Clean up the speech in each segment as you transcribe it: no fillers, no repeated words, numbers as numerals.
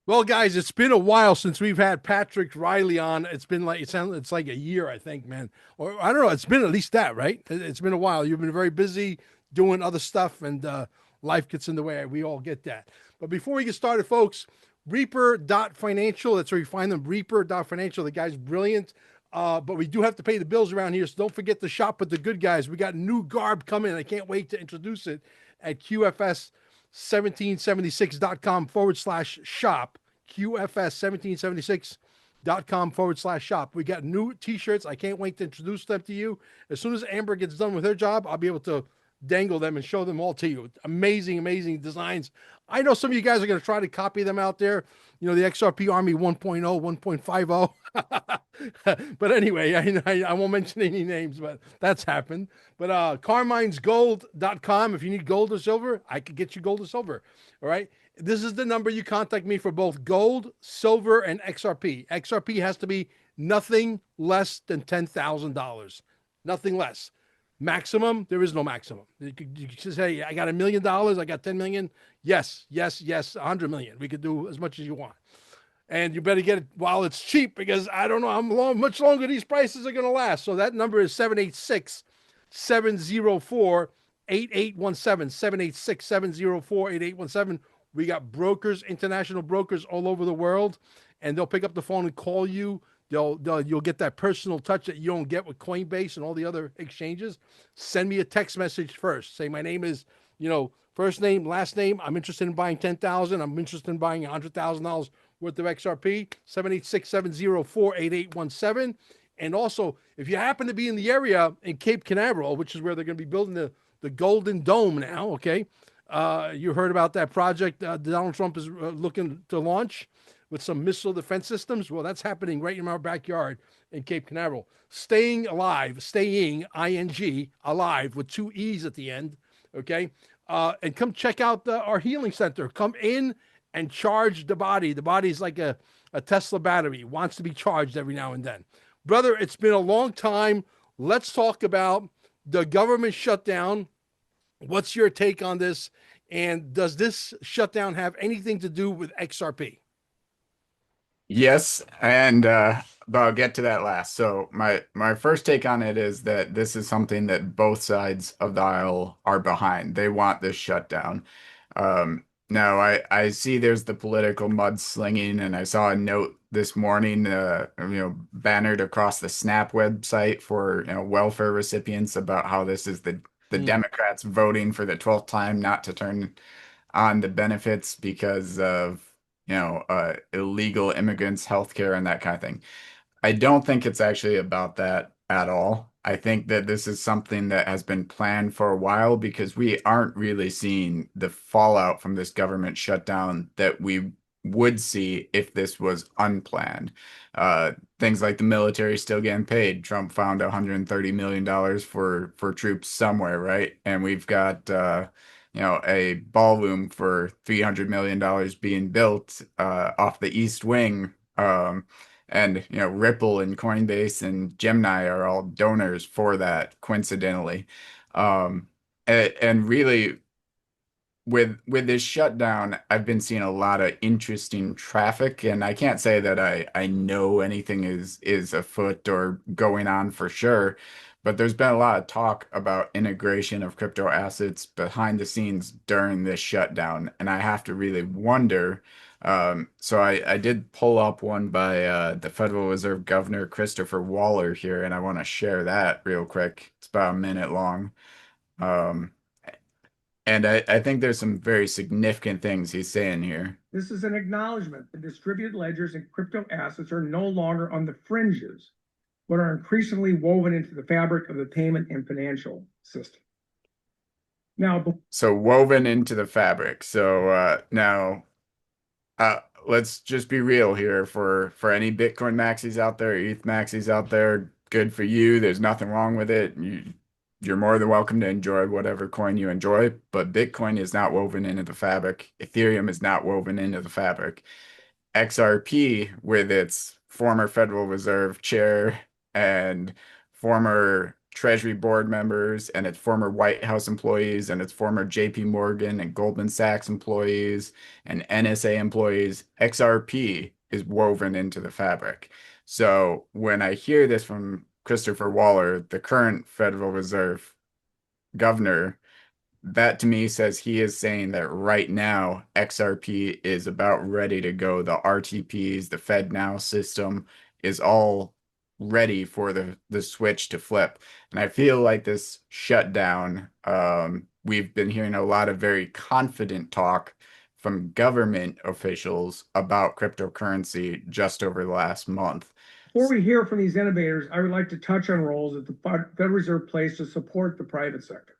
Well, guys, it's been a while since we've had Patrick Riley on. It's been like it's like a year, I think, man. Or I don't know. It's been at least that, right? It's been a while. You've been very busy doing other stuff, and life gets in the way. We all get that. But before we get started, folks, Reaper.financial. That's where you find them. Reaper.financial. The guy's brilliant. But we do have to pay the bills around here, so don't forget to shop with the good guys. We got new garb coming. I can't wait to introduce it at QFS 1776.com / shop. QFS 1776.com / shop. We got new t-shirts. I can't wait to introduce them to you. As soon as Amber gets done with her job, I'll be able to dangle them and show them all to you. Amazing, amazing designs. I know some of you guys are going to try to copy them out there. You know, the XRP Army 1.0, 1.50. But anyway, I won't mention any names, but that's happened. But carminesgold.com, if you need gold or silver, I could get you gold or silver. All right. This is the number you contact me for both gold, silver, and XRP. XRP has to be nothing less than $10,000. Nothing less. Maximum, there is no maximum. You could say, I got $1 million, I got 10 million. Yes, yes, yes, 100 million. We could do as much as you want. And you better get it while it's cheap because I don't know how much longer these prices are going to last. So that number is 786 704 8817. 786 704 8817. We got brokers, international brokers all over the world, and they'll pick up the phone and call you. You'll get that personal touch that you don't get with Coinbase and all the other exchanges. Send me a text message first. Say my name is, first name, last name. I'm interested in buying 10,000. I'm interested in buying $100,000 worth of XRP. 786 704 8817. And also, if you happen to be in the area in Cape Canaveral, which is where they're going to be building the Golden Dome now, okay? You heard about that project Donald Trump is looking to launch with some missile defense systems. Well, that's happening right in our backyard in Cape Canaveral. Staying alive, staying, ING, alive with two E's at the end, okay? And come check out our healing center. Come in and charge the body. The body's like a Tesla battery. It wants to be charged every now and then. Brother, it's been a long time. Let's talk about the government shutdown. What's your take on this? And does this shutdown have anything to do with XRP? Yes, and but I'll get to that last. So my first take on it is that this is something that both sides of the aisle are behind. They want this shutdown. Now I see there's the political mudslinging, and I saw a note this morning, bannered across the Snap website for welfare recipients about how this is the Mm. Democrats voting for the 12th time not to turn on the benefits because of illegal immigrants, healthcare, and that kind of thing. I don't think it's actually about that at all. I think that this is something that has been planned for a while because we aren't really seeing the fallout from this government shutdown that we would see if this was unplanned. Things like the military still getting paid. Trump found $130 million for troops somewhere, right? And we've got a ballroom for $300 million being built off the East Wing. And Ripple and Coinbase and Gemini are all donors for that, coincidentally. And really, with this shutdown, I've been seeing a lot of interesting traffic, and I can't say that I know anything is afoot or going on for sure, but there's been a lot of talk about integration of crypto assets behind the scenes during this shutdown, and I have to really wonder. So I did pull up one by the Federal Reserve Governor Christopher Waller here, and I want to share that real quick. It's about a minute long. Um, and I think there's some very significant things he's saying here. This is an acknowledgement that distributed ledgers and crypto assets are no longer on the fringes, but are increasingly woven into the fabric of the payment and financial system. Now, So woven into the fabric. So now let's just be real here for any Bitcoin maxis out there, ETH maxis out there. Good for you. There's nothing wrong with it. You're more than welcome to enjoy whatever coin you enjoy, but Bitcoin is not woven into the fabric. Ethereum is not woven into the fabric. XRP, with its former Federal Reserve chair and former Treasury board members, and it's former White House employees, and it's former JP Morgan and Goldman Sachs employees and NSA employees. XRP is woven into the fabric. So when I hear this from Christopher Waller, the current Federal Reserve governor, that to me says he is saying that right now XRP is about ready to go. The RTPs, the FedNow system is all ready for the switch to flip. And I feel like this shutdown, we've been hearing a lot of very confident talk from government officials about cryptocurrency just over the last month. Before we hear from these innovators, I would like to touch on roles that the Federal Reserve plays to support the private sector.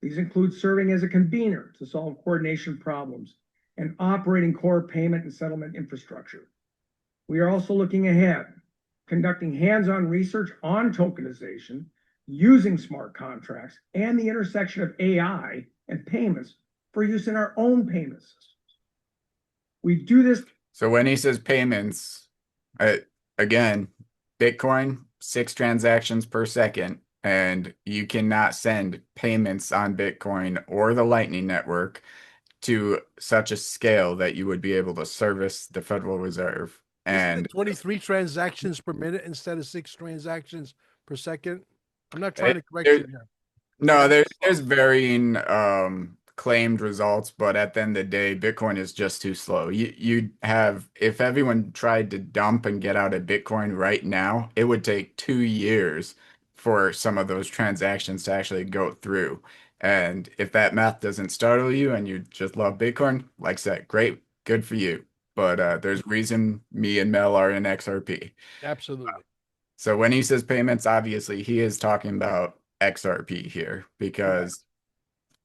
These include serving as a convener to solve coordination problems and operating core payment and settlement infrastructure. We are also looking ahead, conducting hands-on research on tokenization, using smart contracts, and the intersection of AI and payments for use in our own payment systems. We do this. So when he says payments, again, Bitcoin, 6 transactions per second, and you cannot send payments on Bitcoin or the Lightning Network to such a scale that you would be able to service the Federal Reserve. And 23 transactions per minute instead of 6 transactions per second. I'm not trying to correct you here. No, there's varying claimed results, but at the end of the day, Bitcoin is just too slow. You have, if everyone tried to dump and get out of Bitcoin right now, it would take 2 years for some of those transactions to actually go through. And if that math doesn't startle you and you just love Bitcoin, like I said, great, good for you. But there's reason me and Mel are in XRP. Absolutely. So when he says payments, obviously he is talking about XRP here because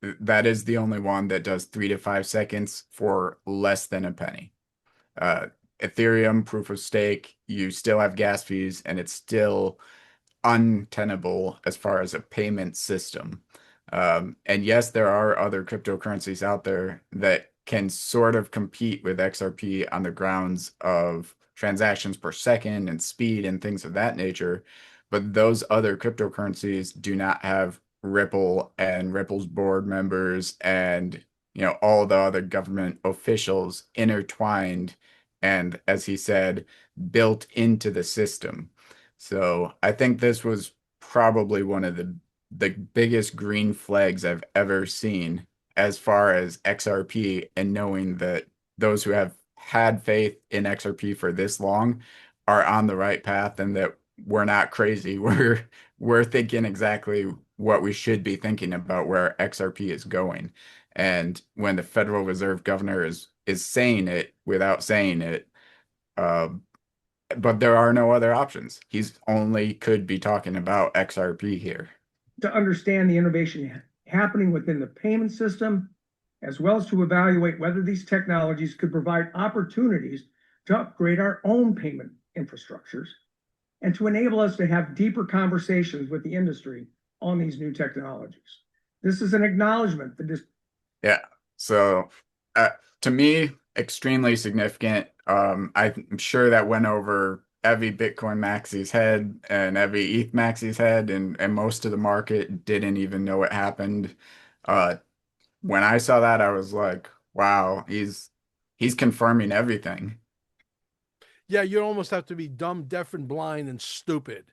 that is the only one that does 3 to 5 seconds for less than a penny. Ethereum, proof of stake, you still have gas fees and it's still untenable as far as a payment system. And yes, there are other cryptocurrencies out there that can sort of compete with XRP on the grounds of transactions per second and speed and things of that nature. But those other cryptocurrencies do not have Ripple and Ripple's board members and all the other government officials intertwined and, as he said, built into the system. So I think this was probably one of the biggest green flags I've ever seen as far as XRP, and knowing that those who have had faith in XRP for this long are on the right path and that we're not crazy. We're thinking exactly what we should be thinking about where XRP is going. And when the Federal Reserve governor is saying it without saying it, but there are no other options. He's only could be talking about XRP here. To understand the innovation happening within the payment system, as well as to evaluate whether these technologies could provide opportunities to upgrade our own payment infrastructures and to enable us to have deeper conversations with the industry on these new technologies. This is an acknowledgement that Yeah. So to me, extremely significant. I'm sure that went over every Bitcoin maxi's head and every ETH maxi's head, and most of the market didn't even know it happened. When I saw that, I was like, wow, he's confirming everything. Yeah, you almost have to be dumb, deaf, and blind and stupid.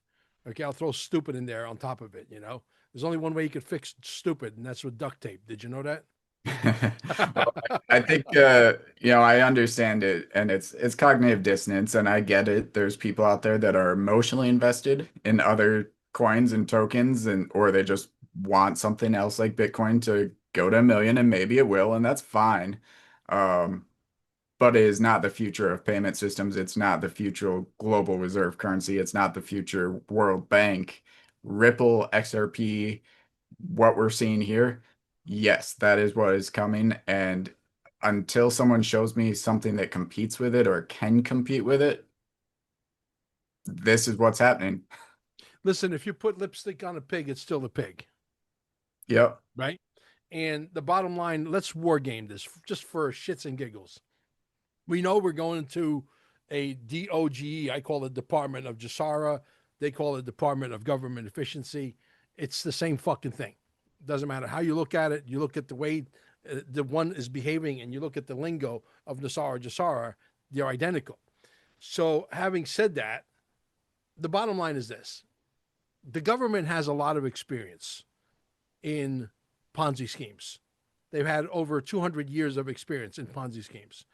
Okay, I'll throw stupid in there on top of it, There's only one way you could fix stupid, and that's with duct tape. Did you know that? Well, I think I understand it, and it's cognitive dissonance, and I get it. There's people out there that are emotionally invested in other coins and tokens, or they just want something else like Bitcoin to go to 1 million, and maybe it will, and that's fine. But it is not the future of payment systems. It's not the future global reserve currency. It's not the future World Bank. Ripple, XRP, what we're seeing here, yes, that is what is coming. And until someone shows me something that competes with it or can compete with it, this is what's happening. Listen, if you put lipstick on a pig, it's still a pig. Yep. Right? And the bottom line, let's war game this just for shits and giggles. We know we're going to a DOGE, I call it Department of Gesara, They call it Department of Government Efficiency. It's the same fucking thing. Doesn't matter how you look at it. You look at the way the one is behaving, and you look at the lingo of Nasara Jasara. They're identical. So, having said that, the bottom line is this: the government has a lot of experience in Ponzi schemes. They've had over 200 years of experience in Ponzi schemes,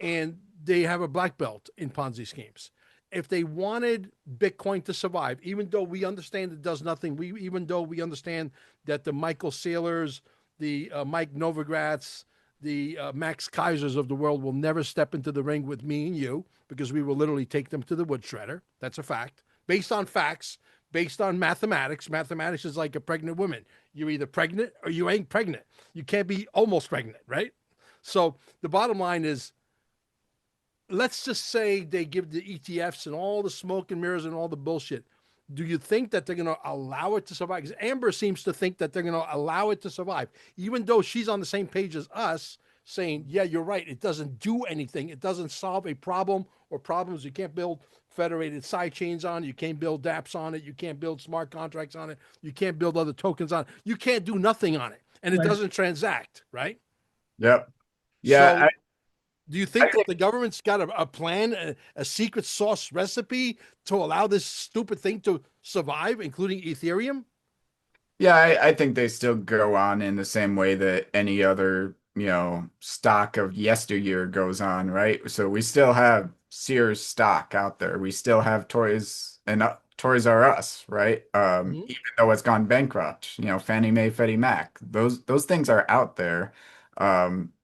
and they have a black belt in Ponzi schemes. If they wanted Bitcoin to survive, even though we understand it does nothing, even though we understand that the Michael Saylors, the Mike Novogratz, the Max Kaisers of the world will never step into the ring with me and you because we will literally take them to the wood shredder. That's a fact. Based on facts, based on mathematics. Mathematics is like a pregnant woman. You're either pregnant or you ain't pregnant. You can't be almost pregnant, right? So the bottom line is, let's just say they give the ETFs and all the smoke and mirrors and all the bullshit. Do you think that they're going to allow it to survive? Because Amber seems to think that they're going to allow it to survive, even though she's on the same page as us, saying, yeah, you're right. It doesn't do anything. It doesn't solve a problem or problems. You can't build federated side chains on it. You can't build dApps on it. You can't build smart contracts on it. You can't build other tokens on it. You can't do nothing on it. And it doesn't transact, right? Yep. Yeah, So do you I think that the government's got a plan, a secret sauce recipe to allow this stupid thing to survive, including Ethereum? Yeah, I think they still go on in the same way that any other, stock of yesteryear goes on, right? So we still have Sears stock out there. We still have Toys and Toys R Us, right? Mhm. Even though it's gone bankrupt, Fannie Mae, Freddie Mac, those things are out there.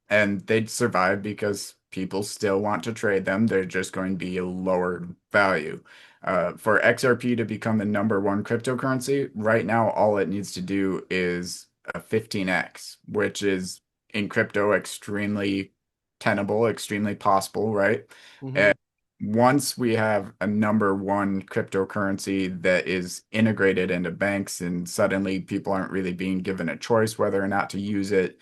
And they'd survive because people still want to trade them. They're just going to be a lower value. For XRP to become the number one cryptocurrency, right now, all it needs to do is a 15x, which is in crypto extremely tenable, extremely possible, right? Mhm. And once we have a number one cryptocurrency that is integrated into banks, and suddenly people aren't really being given a choice whether or not to use it,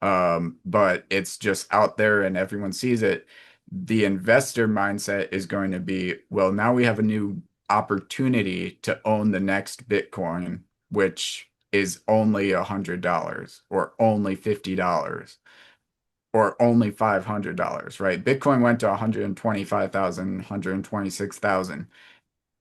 but it's just out there and everyone sees it, the investor mindset is going to be, well, now we have a new opportunity to own the next Bitcoin, which is only $100 or only $50 or only $500, right? Bitcoin went to 125,000, 126,000.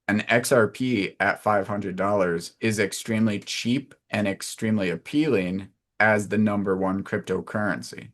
An XRP at $500 is extremely cheap and extremely appealing as the number one cryptocurrency.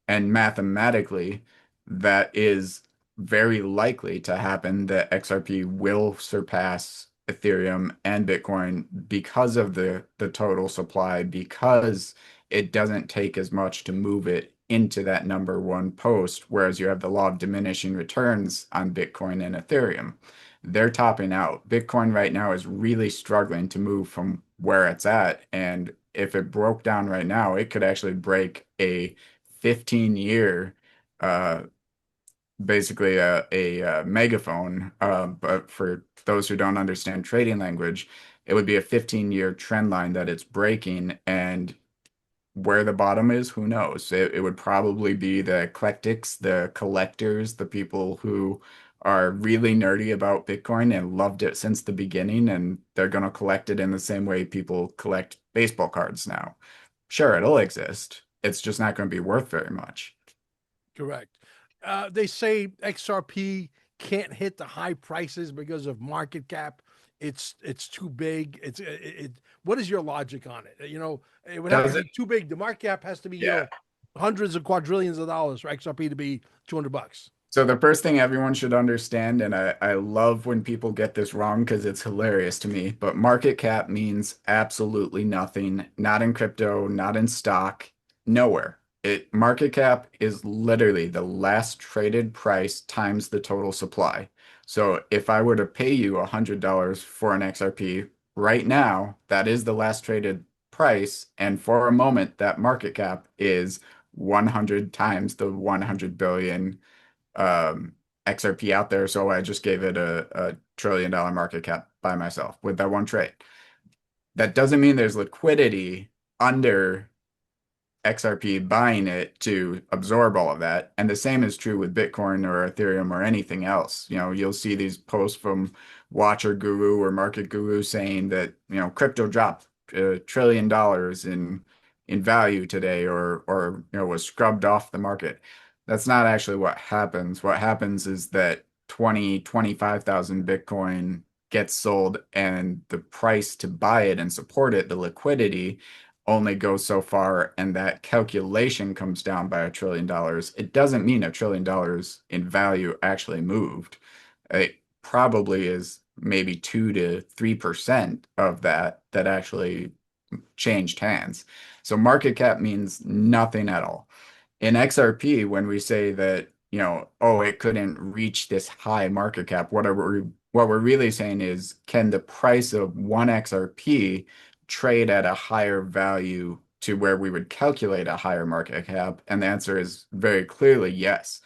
And mathematically, that is very likely to happen that XRP will surpass Ethereum and Bitcoin because of the total supply, because it doesn't take as much to move it into that number one post, whereas you have the law of diminishing returns on Bitcoin and Ethereum. They're topping out. Bitcoin right now is really struggling to move from where it's at. And if it broke down right now, it could actually break a 15-year, uh, basically a megaphone. But for those who don't understand trading language, it would be a 15-year trend line that it's breaking. And where the bottom is, who knows? It would probably be the eclectics, the collectors, the people who are really nerdy about Bitcoin and loved it since the beginning, and they're going to collect it in the same way people collect baseball cards now. Sure, it'll exist. It's just not going to be worth very much. Correct. They say XRP can't hit the high prices because of market cap. It's too big. What is your logic on it? It would have to Does it? be too big. The market cap has to be, Yeah. hundreds of quadrillions of dollars for XRP to be $200. So the first thing everyone should understand, and I love when people get this wrong because it's hilarious to me, but market cap means absolutely nothing, not in crypto, not in stock, nowhere. Market cap is literally the last traded price times the total supply. So if I were to pay you $100 for an XRP right now, that is the last traded price, and for a moment that market cap is 100 times the 100 billion XRP out there, so I just gave it a $1 trillion market cap by myself with that one trade. That doesn't mean there's liquidity under XRP buying it to absorb all of that. And the same is true with Bitcoin or Ethereum or anything else. You'll see these posts from Watcher Guru or Market Guru saying that, crypto dropped $1 trillion in value today or was scrubbed off the market. That's not actually what happens. What happens is that 25,000 Bitcoin gets sold and the price to buy it and support it, the liquidity only goes so far, and that calculation comes down by $1 trillion. It doesn't mean $1 trillion in value actually moved. It probably is maybe 2 to 3% of that actually changed hands. So market cap means nothing at all. In XRP, when we say that, oh, it couldn't reach this high market cap, what we're really saying is, can the price of one XRP trade at a higher value to where we would calculate a higher market cap? And the answer is very clearly yes.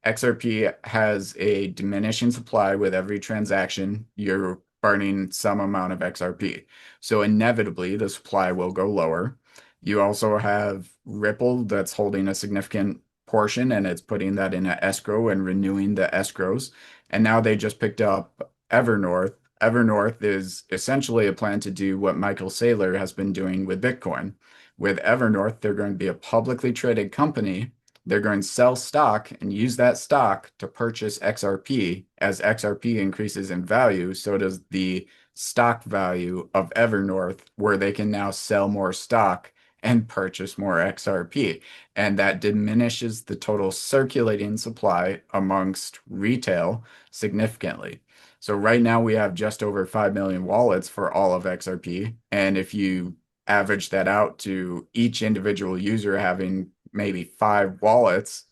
XRP has a diminishing supply with every transaction. You're burning some amount of XRP. So inevitably, the supply will go lower. You also have Ripple that's holding a significant portion and it's putting that in an escrow and renewing the escrows. And now they just picked up Evernorth. Evernorth is essentially a plan to do what Michael Saylor has been doing with Bitcoin. With Evernorth, they're going to be a publicly traded company. They're going to sell stock and use that stock to purchase XRP. As XRP increases in value, so does the stock value of Evernorth, where they can now sell more stock and purchase more XRP. And that diminishes the total circulating supply amongst retail significantly. So right now we have just over 5 million wallets for all of XRP. And if you average that out to each individual user having maybe 5 wallets,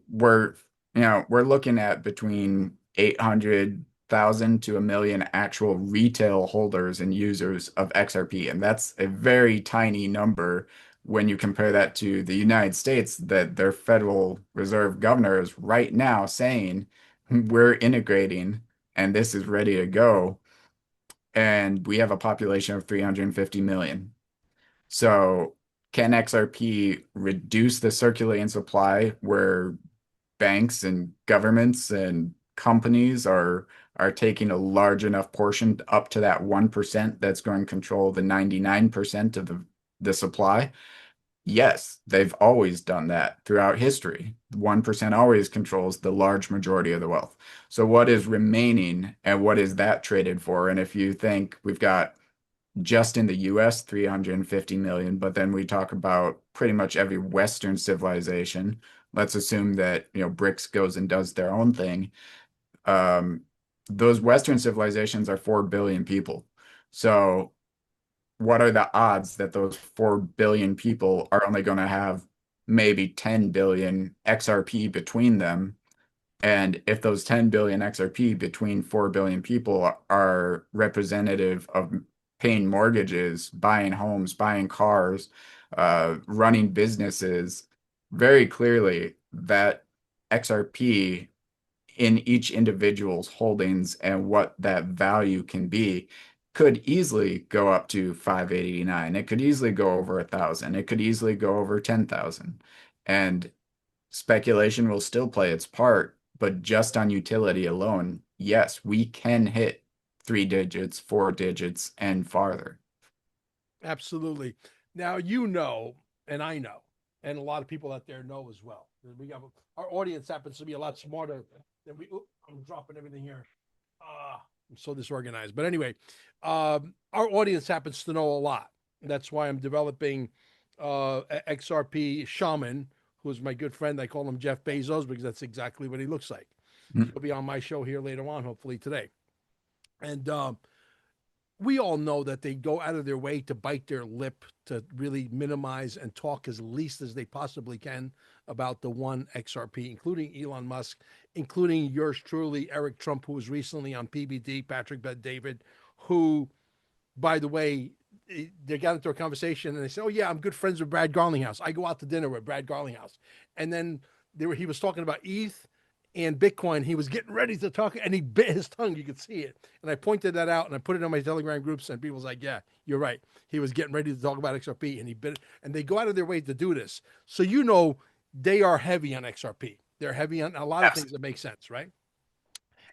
we're looking at between 800,000 to 1 million actual retail holders and users of XRP. And that's a very tiny number when you compare that to the United States, that their Federal Reserve governor is right now saying we're integrating and this is ready to go. And we have a population of 350 million. So can XRP reduce the circulating supply where banks and governments and companies are taking a large enough portion up to that 1% that's going to control the 99% of the supply? Yes, they've always done that throughout history. 1% always controls the large majority of the wealth. So what is remaining and what is that traded for? And if you think we've got just in the US 350 million, but then we talk about pretty much every Western civilization. Let's assume that BRICS goes and does their own thing. Those Western civilizations are 4 billion people. So what are the odds that those 4 billion people are only going to have maybe 10 billion XRP between them? And if those 10 billion XRP between 4 billion people are representative of paying mortgages, buying homes, buying cars, running businesses, very clearly that XRP in each individual's holdings and what that value can be could easily go up to 589. It could easily go over 1,000. It could easily go over 10,000. And speculation will still play its part, but just on utility alone, yes, we can hit 3 digits, 4 digits, and farther. Absolutely. Now, and I know, and a lot of people out there know as well. We have our audience happens to be a lot smarter than we. I'm dropping everything here. I'm so disorganized. But anyway, our audience happens to know a lot. That's why I'm developing XRP Shaman, who's my good friend. I call him Jeff Bezos because that's exactly what he looks like. He'll be on my show here later on, hopefully today. And we all know that they go out of their way to bite their lip to really minimize and talk as least as they possibly can about the one XRP, including Elon Musk, including yours truly, Eric Trump, who was recently on PBD, Patrick Bet-David, who, by the way, they got into a conversation and they said, "Oh yeah, I'm good friends with Brad Garlinghouse. I go out to dinner with Brad Garlinghouse." And then he was talking about ETH and Bitcoin, he was getting ready to talk and he bit his tongue. You could see it. And I pointed that out and I put it on my Telegram groups, and people was like, yeah, you're right. He was getting ready to talk about XRP and he bit it. And they go out of their way to do this. So, they are heavy on XRP. They're heavy on a lot of things that make sense, right?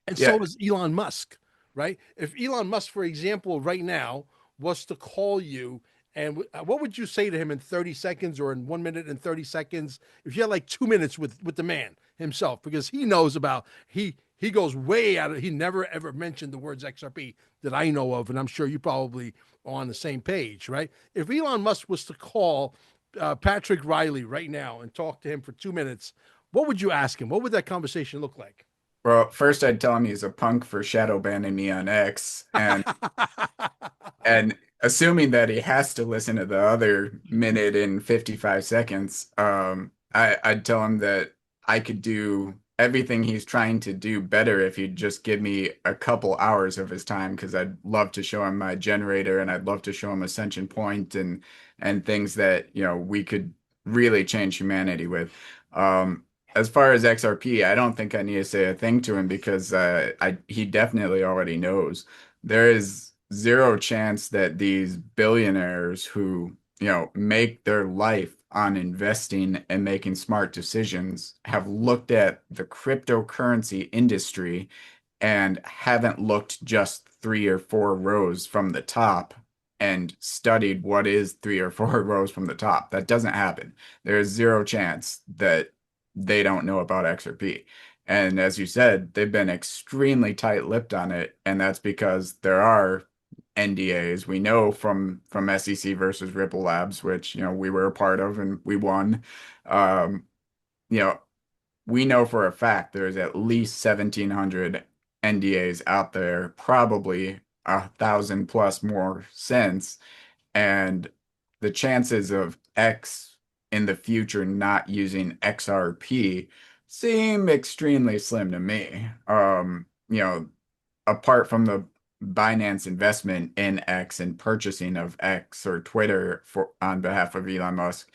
And Yeah. so does Elon Musk, right? If Elon Musk, for example, right now was to call you, and what would you say to him in 30 seconds or in 1 minute and 30 seconds? If you had like 2 minutes with the man himself, because he knows about, he goes way out of, he never ever mentioned the words XRP that I know of. And I'm sure you probably are on the same page, right? If Elon Musk was to call Patrick Riley right now and talk to him for 2 minutes, what would you ask him? What would that conversation look like? Well, first I'd tell him he's a punk for shadow banning me on X, and assuming that he has to listen to the other minute and 55 seconds, I'd tell him that I could do everything he's trying to do better if he'd just give me a couple hours of his time, because I'd love to show him my generator and I'd love to show him Ascension Point and things that, we could really change humanity with. As far as XRP, I don't think I need to say a thing to him because he definitely already knows. There is zero chance that these billionaires who, make their life on investing and making smart decisions have looked at the cryptocurrency industry and haven't looked just 3 or 4 rows from the top and studied what is 3 or 4 rows from the top. That doesn't happen. There is zero chance that they don't know about XRP. And as you said, they've been extremely tight-lipped on it, and that's because there are NDAs. We know from SEC versus Ripple Labs, which we were a part of and we won. Um, you know, we know for a fact there's at least 1,700 NDAs out there, probably 1,000 plus more since, and the chances of X in the future not using XRP seem extremely slim to me. Apart from the Binance investment in X and purchasing of X or Twitter for on behalf of Elon Musk,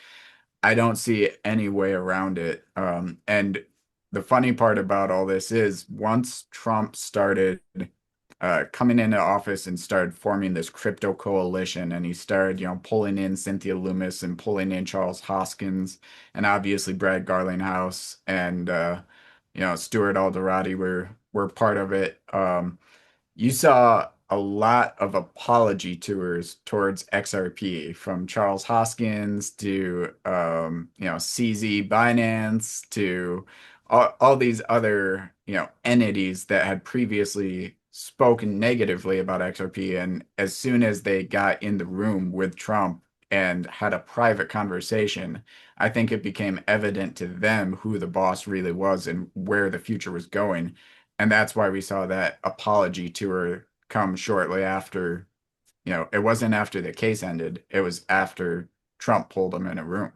I don't see any way around it. And the funny part about all this is once Trump started coming into office and started forming this crypto coalition, and he started, pulling in Cynthia Loomis and pulling in Charles Hoskins and obviously Brad Garlinghouse and Stuart Alderati were part of it. You saw a lot of apology tours towards XRP from Charles Hoskins to CZ Binance to all these other entities that had previously spoken negatively about XRP, and as soon as they got in the room with Trump and had a private conversation, I think it became evident to them who the boss really was and where the future was going. And that's why we saw that apology tour come shortly after, it wasn't after the case ended, it was after Trump pulled them in a room.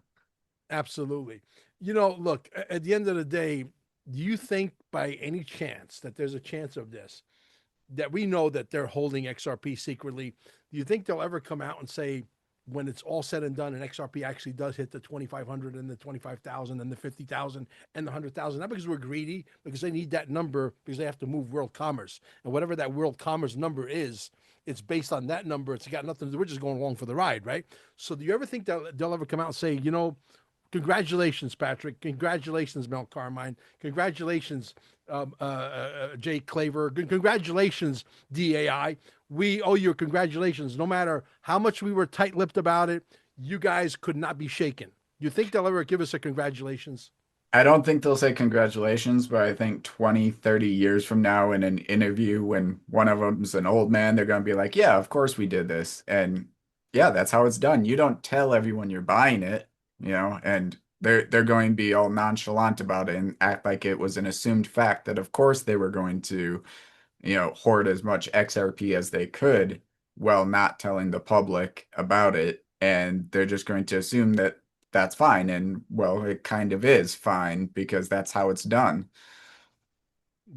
Absolutely. Look, at the end of the day, do you think by any chance that there's a chance of this, that we know that they're holding XRP secretly? Do you think they'll ever come out and say, when it's all said and done, and XRP actually does hit the 2,500 and the 25,000 and the 50,000 and the 100,000, not because we're greedy, because they need that number because they have to move world commerce, and whatever that world commerce number is, it's based on that number. It's got nothing to do. We're just going along for the ride, right? So, do you ever think that they'll ever come out and say, congratulations, Patrick. Congratulations, Mel Carmine. Congratulations, Jay Claver. Congratulations, DAI. We owe you congratulations. No matter how much we were tight-lipped about it, you guys could not be shaken. You think they'll ever give us a congratulations? I don't think they'll say congratulations, but I think 20, 30 years from now in an interview when one of them's an old man, they're going to be like, yeah, of course we did this. And yeah, that's how it's done. You don't tell everyone you're buying it, and they're going to be all nonchalant about it and act like it was an assumed fact that of course they were going to, hoard as much XRP as they could while not telling the public about it. And they're just going to assume that that's fine. And well, it kind of is fine because that's how it's done.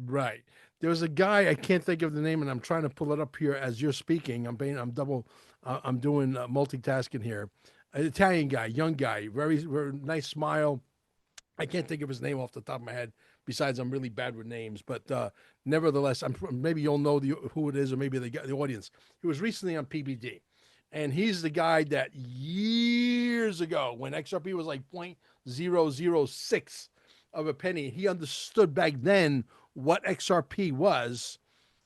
Right. There was a guy, I can't think of the name, and I'm trying to pull it up here as you're speaking. I'm doing multitasking here. An Italian guy, young guy, very, very nice smile. I can't think of his name off the top of my head. Besides, I'm really bad with names, but nevertheless, maybe you'll know who it is, or maybe the audience. He was recently on PBD, and he's the guy that years ago, when XRP was like 0.006 of a penny, he understood back then what XRP was.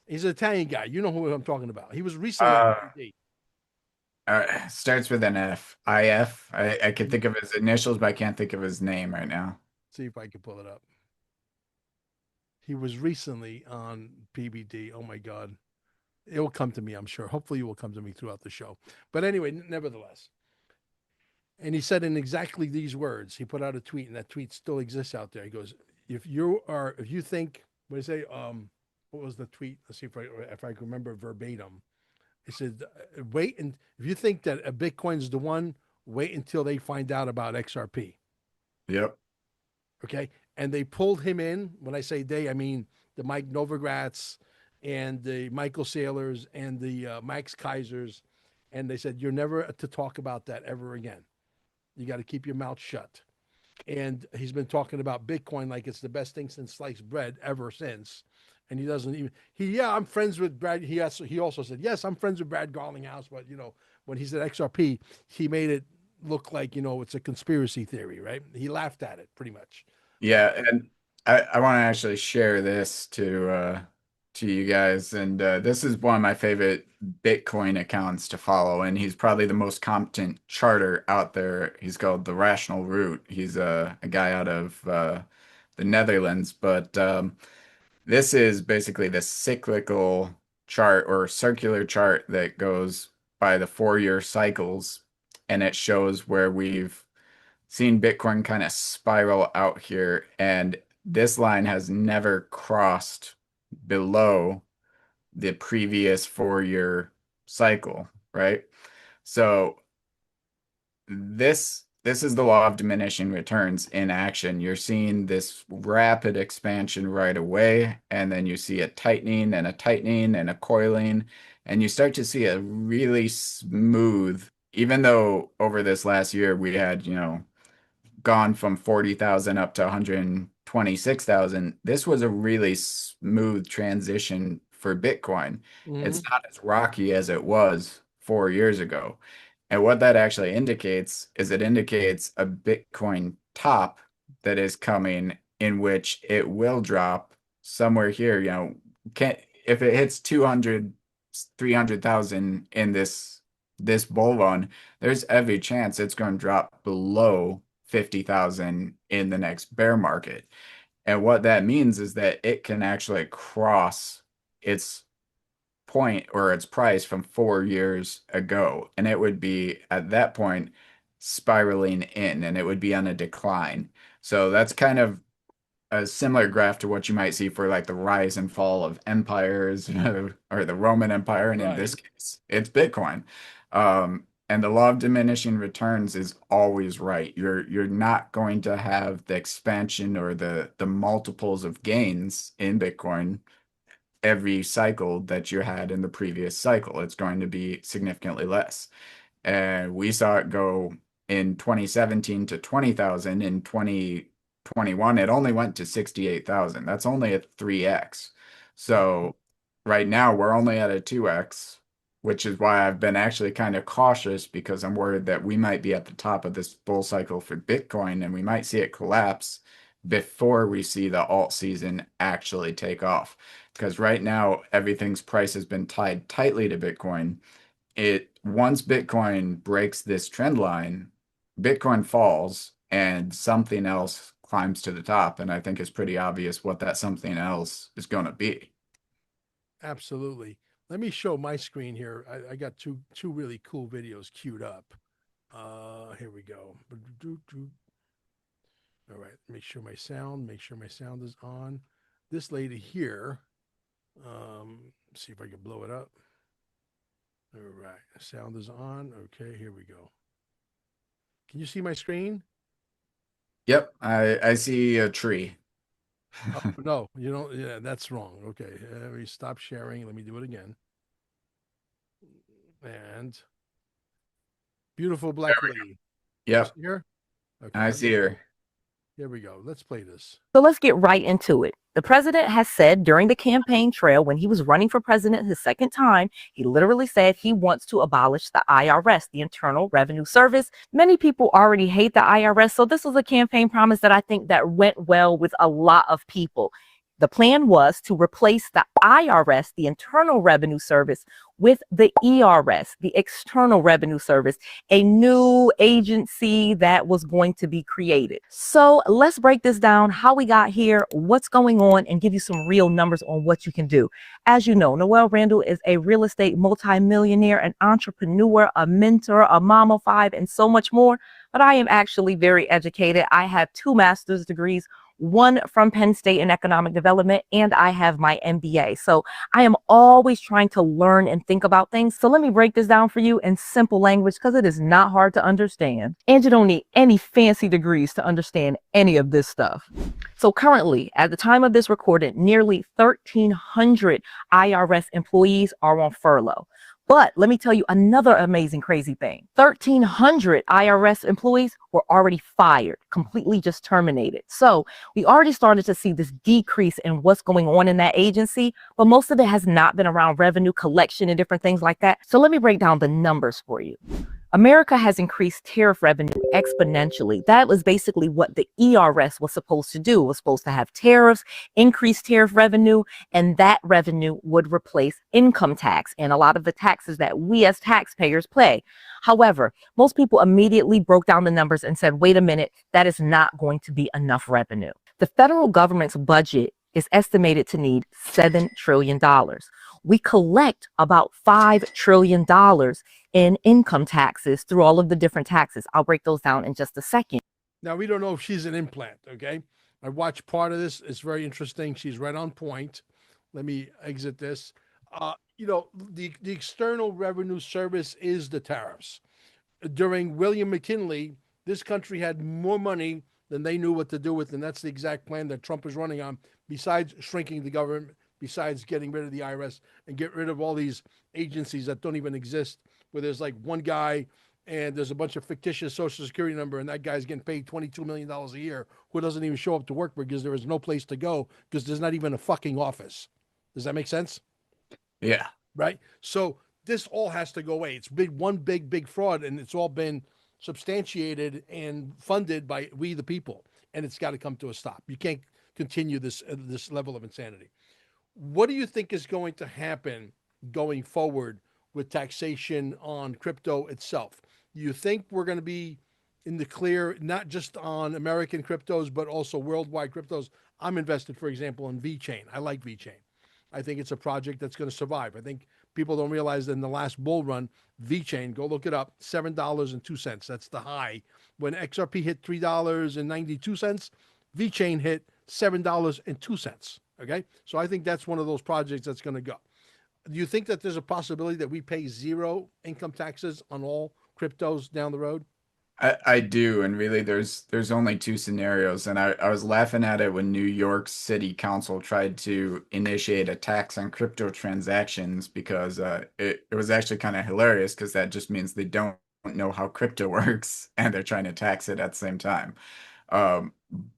He's an Italian guy. You know who I'm talking about. He was recently on Uh, PBD. Starts with an F. IF. I can think of his initials, but I can't think of his name right now. See if I can pull it up. He was recently on PBD. Oh my God. It will come to me, I'm sure. Hopefully, it will come to me throughout the show. But anyway, nevertheless. And he said in exactly these words, he put out a tweet, and that tweet still exists out there. He goes, if you think, what did he say? What was the tweet? Let's see if I can remember verbatim. He said, wait, and if you think that a Bitcoin's the one, wait until they find out about XRP. Yep. Okay. And they pulled him in. When I say they, I mean the Mike Novogratz and the Michael Saylors and the Max Kaisers. And they said, you're never to talk about that ever again. You got to keep your mouth shut. And he's been talking about Bitcoin like it's the best thing since sliced bread ever since. And he doesn't even, yeah, I'm friends with Brad. He also said, yes, I'm friends with Brad Garlinghouse. But, when he said XRP, he made it look like, it's a conspiracy theory, right? He laughed at it pretty much. Yeah, and I want to actually share this to you guys, and this is one of my favorite Bitcoin accounts to follow, and he's probably the most competent charter out there. He's called the Rational Root. He's a guy out of the Netherlands, but this is basically the cyclical chart or circular chart that goes by the 4-year cycles, and it shows where we've seen Bitcoin kind of spiral out here, and this line has never crossed below the previous 4-year cycle, right? So this is the law of diminishing returns in action. You're seeing this rapid expansion right away, and then you see a tightening and a tightening and a coiling, and you start to see a really smooth, even though over this last year we had, gone from 40,000 up to 126,000, this was a really smooth transition for Bitcoin. It's Mm-hmm. not as rocky as it was 4 years ago. And what that actually indicates is it indicates a Bitcoin top that is coming, in which it will drop somewhere here, can if it hits 200, 300,000 in this bull run, there's every chance it's going to drop below 50,000 in the next bear market. And what that means is that it can actually cross its point or its price from 4 years ago. And it would be at that point spiraling in, and it would be on a decline. So that's kind of a similar graph to what you might see for like the rise and fall of empires or the Roman Empire. And in Right. this case, it's Bitcoin. And the law of diminishing returns is always right. You're not going to have the expansion or the multiples of gains in Bitcoin every cycle that you had in the previous cycle. It's going to be significantly less. And we saw it go in 2017 to 20,000. In 2021, it only went to 68,000. That's only a 3x. So right now we're only at a 2x, which is why I've been actually kind of cautious, because I'm worried that we might be at the top of this bull cycle for Bitcoin and we might see it collapse before we see the alt season actually take off. Because right now everything's price has been tied tightly to Bitcoin. Once Bitcoin breaks this trend line, Bitcoin falls and something else climbs to the top. And I think it's pretty obvious what that something else is going to be. Absolutely. Let me show my screen here. I got two really cool videos queued up. Here we go. All right, make sure my sound is on. This lady here, see if I can blow it up. All right, sound is on. Okay, here we go. Can you see my screen? Yep, I see a tree. Oh, no, you don't. Yeah, that's wrong. Okay, let me stop sharing. Let me do it again. And beautiful black lady. You Yep, see her? Okay, I let me see her. Here we go. Let's play this. So let's get right into it. The president has said during the campaign trail, when he was running for president his second time, he literally said he wants to abolish the IRS, the Internal Revenue Service. Many people already hate the IRS, so this was a campaign promise that I think that went well with a lot of people. The plan was to replace the IRS, the Internal Revenue Service, with the ERS, the External Revenue Service, a new agency that was going to be created. So let's break this down, how we got here, what's going on, and give you some real numbers on what you can do. As you know, Noelle Randall is a real estate multimillionaire, an entrepreneur, a mentor, a mom of 5, and so much more. But I am actually very educated. I have 2 master's degrees, one from Penn State in economic development, and I have my MBA. So I am always trying to learn and think about things. So let me break this down for you in simple language, because it is not hard to understand. And you don't need any fancy degrees to understand any of this stuff. So currently, at the time of this recording, nearly 1,300 IRS employees are on furlough. But let me tell you another amazing, crazy thing. 1,300 IRS employees were already fired, completely just terminated. So we already started to see this decrease in what's going on in that agency, but most of it has not been around revenue collection and different things like that. So let me break down the numbers for you. America has increased tariff revenue exponentially. That was basically what the ERS was supposed to do. It was supposed to have tariffs, increase tariff revenue, and that revenue would replace income tax and a lot of the taxes that we as taxpayers pay. However, most people immediately broke down the numbers and said, wait a minute, that is not going to be enough revenue. The federal government's budget is estimated to need $7 trillion. We collect about $5 trillion in income taxes through all of the different taxes. I'll break those down in just a second. Now, we don't know if she's an implant, okay? I watched part of this. It's very interesting. She's right on point. Let me exit this. The External Revenue Service is the tariffs. During William McKinley, this country had more money than they knew what to do with, and that's the exact plan that Trump is running on, besides shrinking the government, besides getting rid of the IRS and get rid of all these agencies that don't even exist, where there's like one guy and there's a bunch of fictitious social security number, and that guy's getting paid $22 million a year, who doesn't even show up to work because there is no place to go because there's not even a fucking office. Does that make sense? Yeah. Right? So this all has to go away. It's one big fraud, and it's all been substantiated and funded by we the people, and it's got to come to a stop. You can't continue this level of insanity. What do you think is going to happen going forward with taxation on crypto itself? Do you think we're going to be in the clear, not just on American cryptos, but also worldwide cryptos? I'm invested, for example, in VeChain. I like VeChain. I think it's a project that's going to survive. I think people don't realize that in the last bull run, VeChain, go look it up, $7.02. That's the high. When XRP hit $3.92, VeChain hit $7.02. Okay, so I think that's one of those projects that's going to go. Do you think that there's a possibility that we pay zero income taxes on all cryptos down the road? I do, and really there's only 2 scenarios, and I was laughing at it when New York City Council tried to initiate a tax on crypto transactions because it was actually kind of hilarious because that just means they don't know how crypto works and they're trying to tax it at the same time. Um,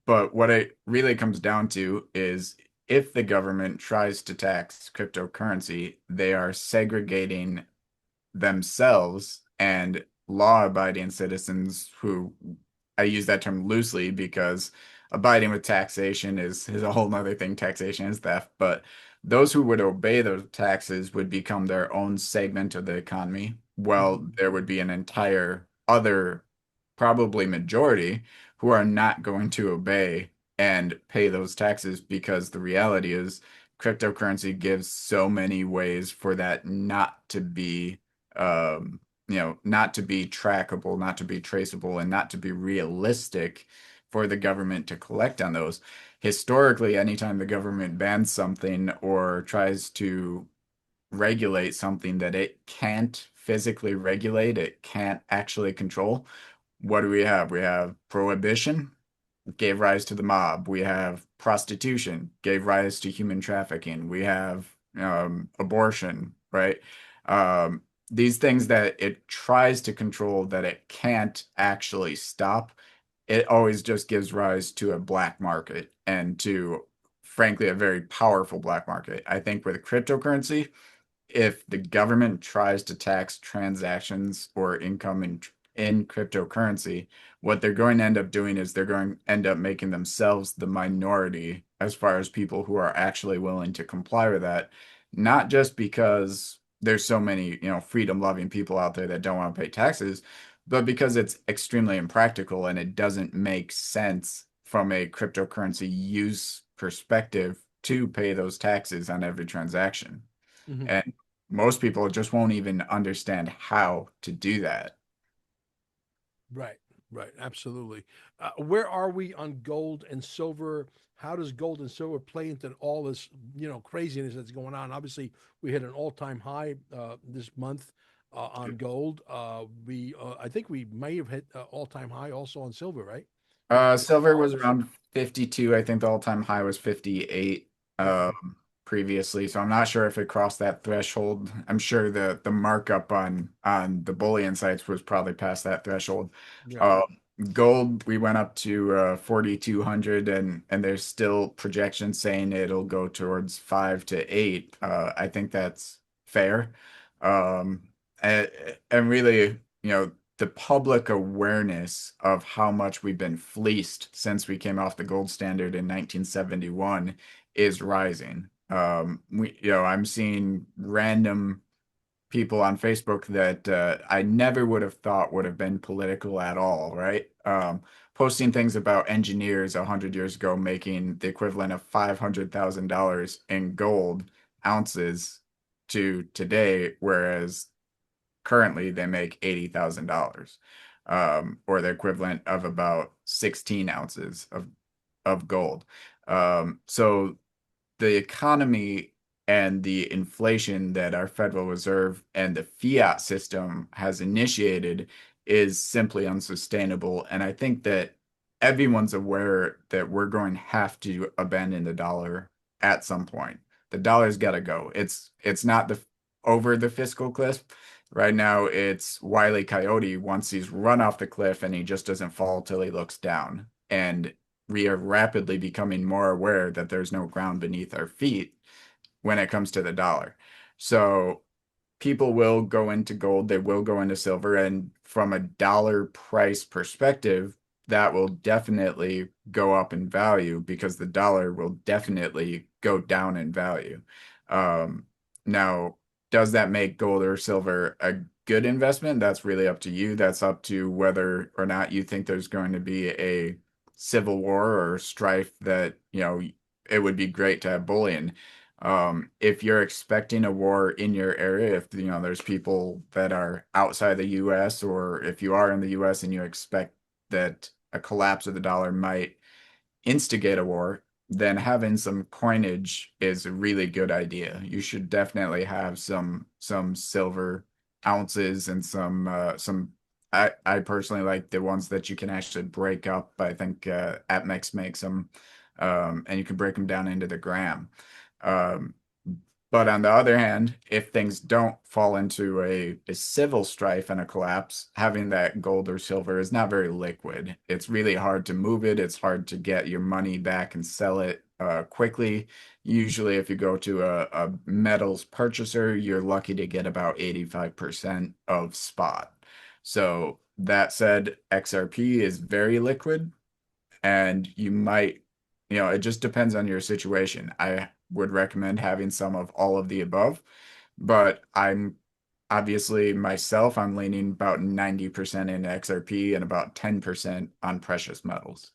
but what it really comes down to is if the government tries to tax cryptocurrency, they are segregating themselves and law-abiding citizens who I use that term loosely because abiding with taxation is a whole nother thing. Taxation is theft, but those who would obey those taxes would become their own segment of the economy. Well, there would be an entire other, probably majority, who are not going to obey and pay those taxes because the reality is cryptocurrency gives so many ways for that not to be not to be trackable, not to be traceable, and not to be realistic for the government to collect on those. Historically, anytime the government bans something or tries to regulate something that it can't physically regulate, it can't actually control, what do we have? We have prohibition, gave rise to the mob. We have prostitution, gave rise to human trafficking. We have abortion, right? These things that it tries to control that it can't actually stop, it always just gives rise to a black market and to, frankly, a very powerful black market. I think with cryptocurrency, if the government tries to tax transactions or income in cryptocurrency, what they're going to end up doing is they're going to end up making themselves the minority as far as people who are actually willing to comply with that, not just because there's so many, freedom-loving people out there that don't want to pay taxes, but because it's extremely impractical and it doesn't make sense from a cryptocurrency use perspective to pay those taxes on every transaction. Mhm. And most people just won't even understand how to do that. Right, right, absolutely. Where are we on gold and silver? How does gold and silver play into all this, craziness that's going on? Obviously, we hit an all-time high this month on gold. I think we may have hit all-time high also on silver, right? Silver was $55. around 52. I think the all-time high was 58 Okay. previously. So I'm not sure if it crossed that threshold. I'm sure the markup on the bullion sites was probably past that threshold. Yeah. Uh, Gold, we went up to 4,200, and there's still projections saying it'll go towards 5 to 8. I think that's fair. Um, and really, the public awareness of how much we've been fleeced since we came off the gold standard in 1971 is rising. I'm seeing random people on Facebook that I never would have thought would have been political at all, right? Posting things about engineers 100 years ago making the equivalent of $500,000 in gold ounces to today, whereas currently they make $80,000, or the equivalent of about 16 ounces of gold. So the economy and the inflation that our Federal Reserve and the fiat system has initiated is simply unsustainable. And I think that everyone's aware that we're going to have to abandon the dollar at some point. The dollar's got to go. It's not over the fiscal cliff. Right now, it's Wile E. Coyote once he's run off the cliff and he just doesn't fall till he looks down. And we are rapidly becoming more aware that there's no ground beneath our feet when it comes to the dollar. So people will go into gold, they will go into silver, and from a dollar price perspective, that will definitely go up in value because the dollar will definitely go down in value. Now, does that make gold or silver a good investment? That's really up to you. That's up to whether or not you think there's going to be a civil war or strife that, it would be great to have bullion. If you're expecting a war in your area, if there's people that are outside the US, or if you are in the US and you expect that a collapse of the dollar might instigate a war, then having some coinage is a really good idea. You should definitely have some silver ounces and some I personally like the ones that you can actually break up. I think APMEX makes them, and you can break them down into the gram. Um, but on the other hand, if things don't fall into a civil strife and a collapse, having that gold or silver is not very liquid. It's really hard to move it. It's hard to get your money back and sell it quickly. Usually, if you go to a metals purchaser, you're lucky to get about 85% of spot. So that said, XRP is very liquid, and you might, it just depends on your situation. I would recommend having some of all of the above, but I'm obviously myself, I'm leaning about 90% in XRP and about 10% on precious metals.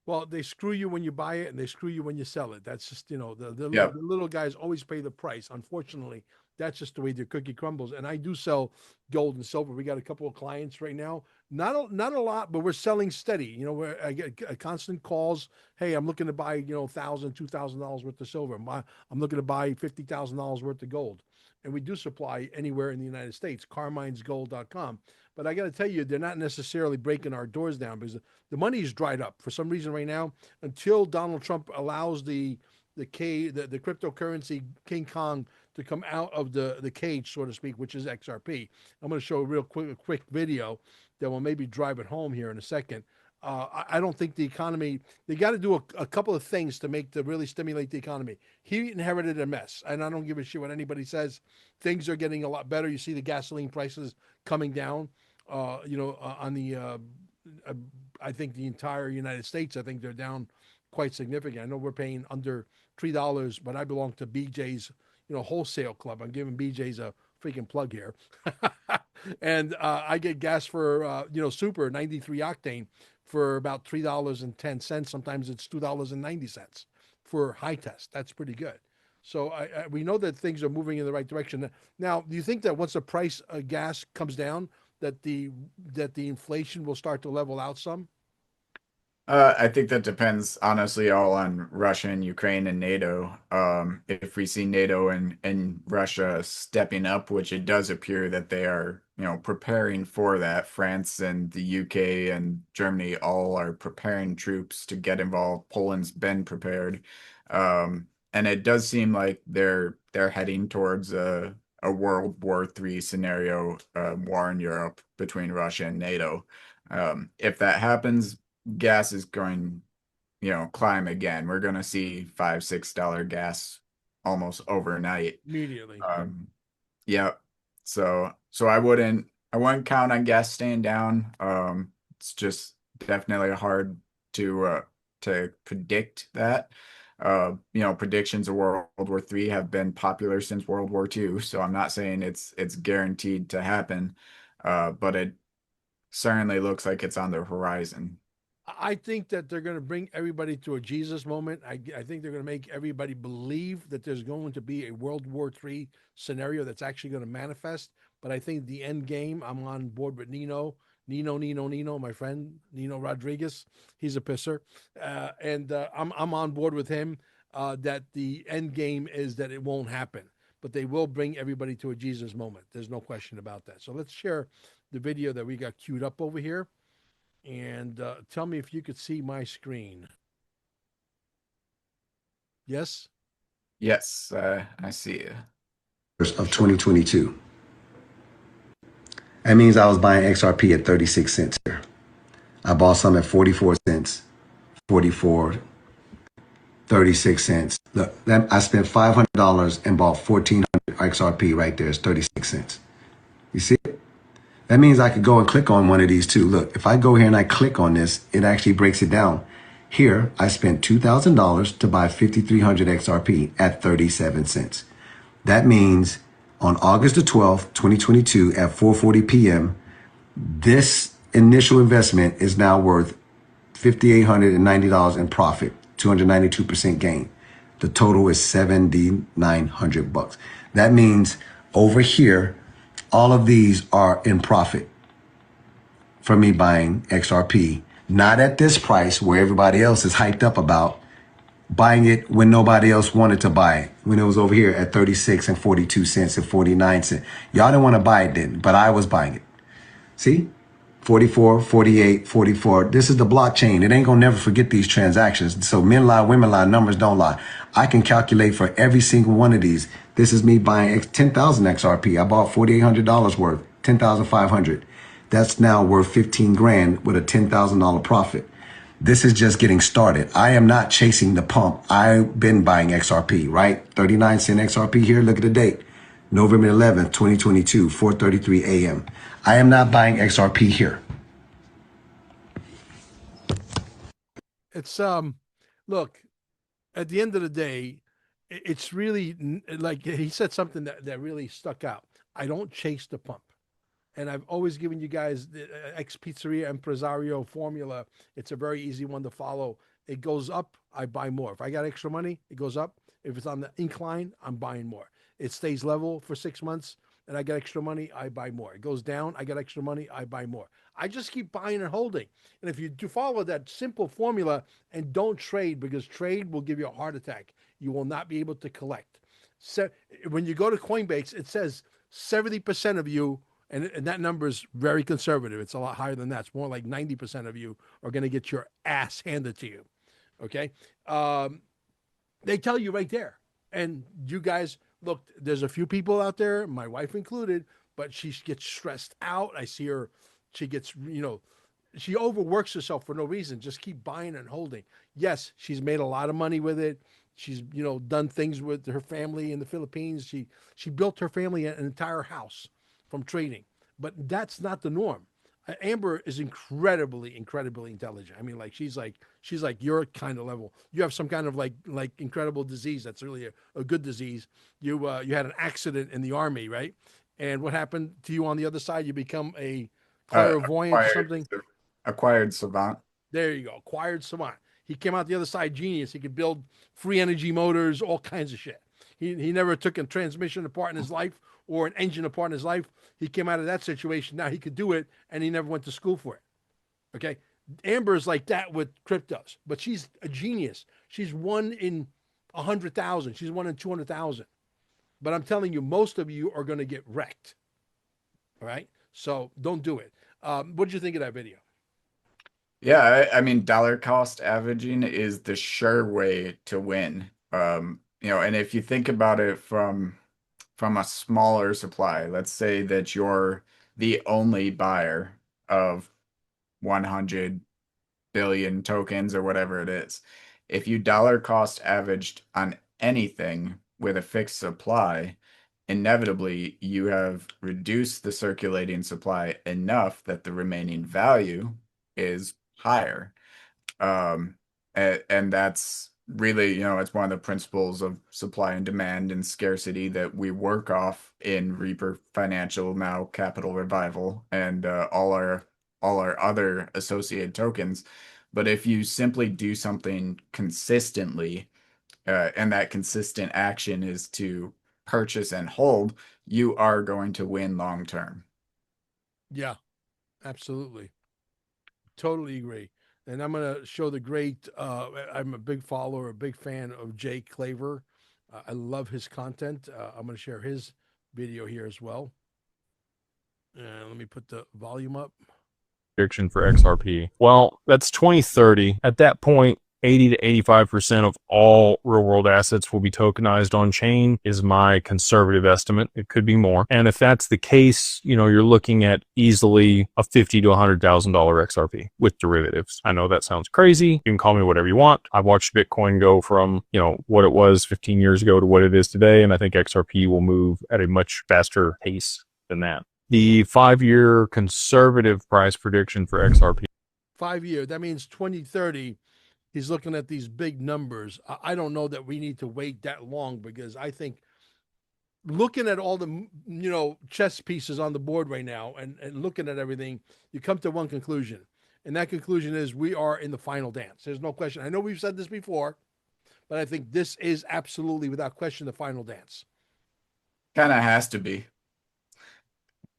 Well, they screw you when you buy it and they screw you when you sell it. That's just, Yep. the little guys always pay the price. Unfortunately, that's just the way the cookie crumbles. And I do sell gold and silver. We got a couple of clients right now. Not a lot, but we're selling steady. Where I get constant calls. Hey, I'm looking to buy, $1,000, $2,000 worth of silver. I'm looking to buy $50,000 worth of gold. And we do supply anywhere in the United States, carminesgold.com. But I got to tell you, they're not necessarily breaking our doors down because the money is dried up for some reason right now. Until Donald Trump allows the cryptocurrency King Kong to come out of the cage, so to speak, which is XRP. I'm going to show a real quick video that will maybe drive it home here in a second. I don't think the economy. They got to do a couple of things to really stimulate the economy. He inherited a mess, and I don't give a shit what anybody says. Things are getting a lot better. You see the gasoline prices coming down. On the I think the entire United States, I think they're down quite significant. I know we're paying under $3, but I belong to BJ's, wholesale club. I'm giving BJ's a freaking plug here, and I get gas for super 93 octane for about $3.10. Sometimes it's $2.90 for high test. That's pretty good. So we know that things are moving in the right direction. Now, do you think that once the price of gas comes down, that the inflation will start to level out some? I think that depends honestly all on Russia and Ukraine and NATO. If we see NATO and Russia stepping up, which it does appear that they are, preparing for that. France and the UK and Germany all are preparing troops to get involved. Poland's been prepared. And it does seem like they're heading towards a World War III scenario, war in Europe between Russia and NATO. If that happens, gas is going, climb again. We're going to see $5-6 gas almost overnight. Immediately. Yeah. So I wouldn't count on gas staying down. It's just definitely hard to predict that. Predictions of World War III have been popular since World War II, so I'm not saying it's guaranteed to happen, but it certainly looks like it's on the horizon. I think that they're going to bring everybody to a Jesus moment. I think they're going to make everybody believe that there's going to be a World War III scenario that's actually going to manifest. But I think the end game, I'm on board with Nino, my friend, Nino Rodriguez. He's a pisser. And I'm on board with him that the end game is that it won't happen. But they will bring everybody to a Jesus moment. There's no question about that. So let's share the video that we got queued up over here. And tell me if you could see my screen. Yes? Yes, I see you. Of 2022. That means I was buying XRP at 36 cents here. I bought some at 44 cents, 44, 36 cents. Look, I spent $500 and bought 1,400 XRP right there. It's 36 cents. You see it? That means I could go and click on one of these two. Look, if I go here and I click on this, it actually breaks it down. Here, I spent $2,000 to buy 5,300 XRP at 37 cents. That means on August the 12th, 2022 at 4:40 p.m., this initial investment is now worth $5,890 in profit, 292% gain. The total is $7,900. That means over here, all of these are in profit for me buying XRP, not at this price where everybody else is hyped up about, buying it when nobody else wanted to buy it, when it was over here at 36 and 42 cents and 49 cents. Y'all didn't want to buy it then, but I was buying it. See? 44, 48, 44. This is the blockchain. It ain't gonna never forget these transactions. So men lie, women lie, numbers don't lie. I can calculate for every single one of these. This is me buying 10,000 XRP. I bought $4,800 worth, 10,500. That's now worth 15 grand with a $10,000 profit. This is just getting started. I am not chasing the pump. I've been buying XRP, right? 39 cent XRP here. Look at the date. November 11th, 2022, 4:33 a.m. I am not buying XRP here. It's look, at the end of the day, it's really like he said something that really stuck out. I don't chase the pump. And I've always given you guys the ex pizzeria impresario formula. It's a very easy one to follow. It goes up, I buy more. If I got extra money, it goes up. If it's on the incline, I'm buying more. It stays level for 6 months and I get extra money, I buy more. It goes down, I get extra money, I buy more. I just keep buying and holding. And if you do follow that simple formula and don't trade, because trade will give you a heart attack, you will not be able to collect. So when you go to Coinbase, it says 70% of you, and that number is very conservative. It's a lot higher than that. It's more like 90% of you are going to get your ass handed to you. Okay. They tell you right there. And you guys, look, there's a few people out there, my wife included, but she gets stressed out. I see her, she gets, she overworks herself for no reason. Just keep buying and holding. Yes, she's made a lot of money with it. She's done things with her family in the Philippines. She built her family an entire house from trading, but that's not the norm. Amber is incredibly, incredibly intelligent. I mean, like she's like your kind of level. You have some kind of like incredible disease that's really a good disease. You had an accident in the army, right? And what happened to you on the other side? You become a clairvoyant or Acquired, something. acquired savant. There you go, acquired savant. He came out the other side genius. He could build free energy motors, all kinds of shit. He never took a transmission apart in his life or an engine apart in his life. He came out of that situation. Now he could do it, and he never went to school for it. Okay, Amber is like that with cryptos, but she's a genius. She's one in 100,000. She's one in 200,000. But I'm telling you, most of you are going to get wrecked. All right, so don't do it. What did you think of that video? Yeah, I mean, dollar cost averaging is the sure way to win. And if you think about it from a smaller supply, let's say that you're the only buyer of 100 billion tokens or whatever it is. If you dollar cost averaged on anything with a fixed supply, inevitably you have reduced the circulating supply enough that the remaining value is higher. And that's really, it's one of the principles of supply and demand and scarcity that we work off in Reaper Financial, now Capital Revival, and all our other associated tokens. But if you simply do something consistently, and that consistent action is to purchase and hold, you are going to win long term. Yeah, absolutely. Totally agree. And I'm going to show the great, I'm a big follower, a big fan of Jay Claver. I love his content. I'm going to share his video here as well. And let me put the volume up. Prediction for XRP. Well, that's 2030. At that point, 80 to 85% of all real world assets will be tokenized on chain is my conservative estimate. It could be more. And if that's the case, you're looking at easily a $50,000 to $100,000 XRP with derivatives. I know that sounds crazy. You can call me whatever you want. I've watched Bitcoin go from, what it was 15 years ago to what it is today. And I think XRP will move at a much faster pace than that. The 5-year conservative price prediction for XRP. 5 year, that means 2030. He's looking at these big numbers. I don't know that we need to wait that long, because I think looking at all the chess pieces on the board right now and looking at everything, you come to one conclusion. And that conclusion is we are in the final dance. There's no question. I know we've said this before, but I think this is absolutely, without question, the final dance. Kind of has to be.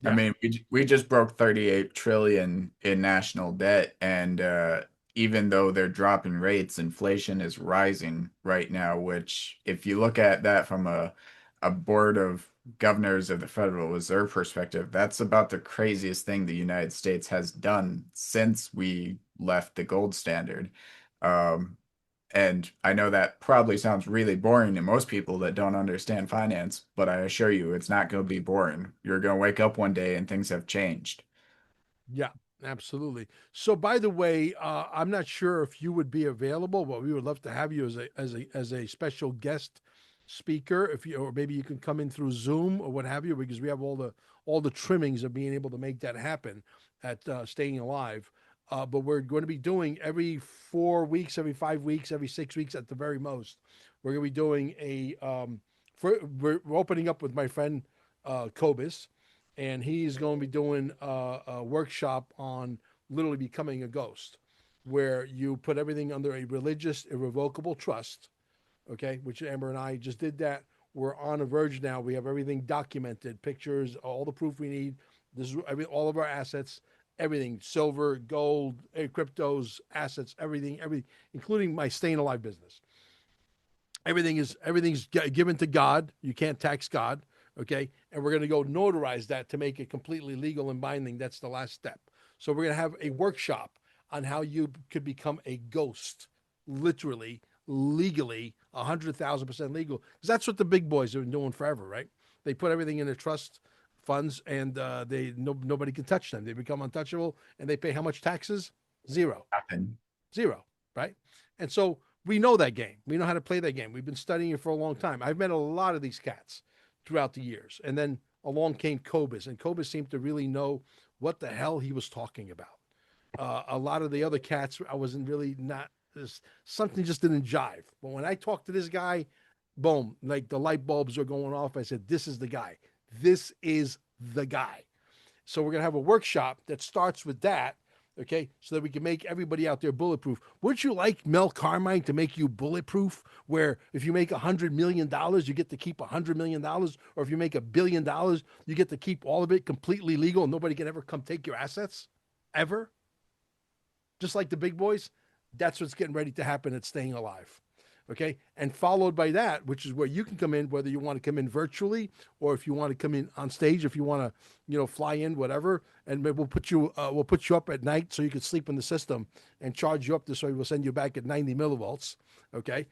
Yeah. I mean, we just broke 38 trillion in national debt, and even though they're dropping rates, inflation is rising right now, which if you look at that from a board of governors of the Federal Reserve perspective, that's about the craziest thing the United States has done since we left the gold standard. And I know that probably sounds really boring to most people that don't understand finance, but I assure you it's not going to be boring. You're going to wake up one day and things have changed. Yeah, absolutely. So, by the way, I'm not sure if you would be available, but we would love to have you as a special guest speaker. If you, or maybe you can come in through Zoom or what have you, because we have all the trimmings of being able to make that happen at Staying Alive. But we're going to be doing every 4 weeks, every 5 weeks, every 6 weeks at the very most. We're going to be doing we're opening up with my friend Kobus, and he's going to be doing a workshop on literally becoming a ghost, where you put everything under a religious, irrevocable trust, okay, which Amber and I just did that. We're on a verge now. We have everything documented, pictures, all the proof we need. This is all of our assets, everything, silver, gold, cryptos, assets, everything, including my Staying Alive business. Everything's given to God. You can't tax God, okay? And we're going to go notarize that to make it completely legal and binding. That's the last step. So we're going to have a workshop on how you could become a ghost, literally, legally, 100,000% legal. Because that's what the big boys have been doing forever, right? They put everything in a trust funds, and nobody can touch them. They become untouchable, and they pay how much taxes? Zero. Nothing. Zero, right? And so we know that game. We know how to play that game. We've been studying it for a long time. I've met a lot of these cats throughout the years. And then along came Cobus, and Cobus seemed to really know what the hell he was talking about. A lot of the other cats, I wasn't really not, something just didn't jive. But when I talked to this guy, boom, like the light bulbs are going off. I said, this is the guy. This is the guy. So we're going to have a workshop that starts with that, okay, so that we can make everybody out there bulletproof. Wouldn't you like Mel Carmine to make you bulletproof, where if you make $100 million, you get to keep $100 million, or if you make $1 billion, you get to keep all of it completely legal and nobody can ever come take your assets? Ever? Just like the big boys? That's what's getting ready to happen at Staying Alive. Okay. And followed by that, which is where you can come in, whether you want to come in virtually or if you want to come in on stage, if you want to, fly in, whatever. And maybe we'll put you up at night so you can sleep in the system and charge you up this way. We'll send you back at 90 millivolts. Okay.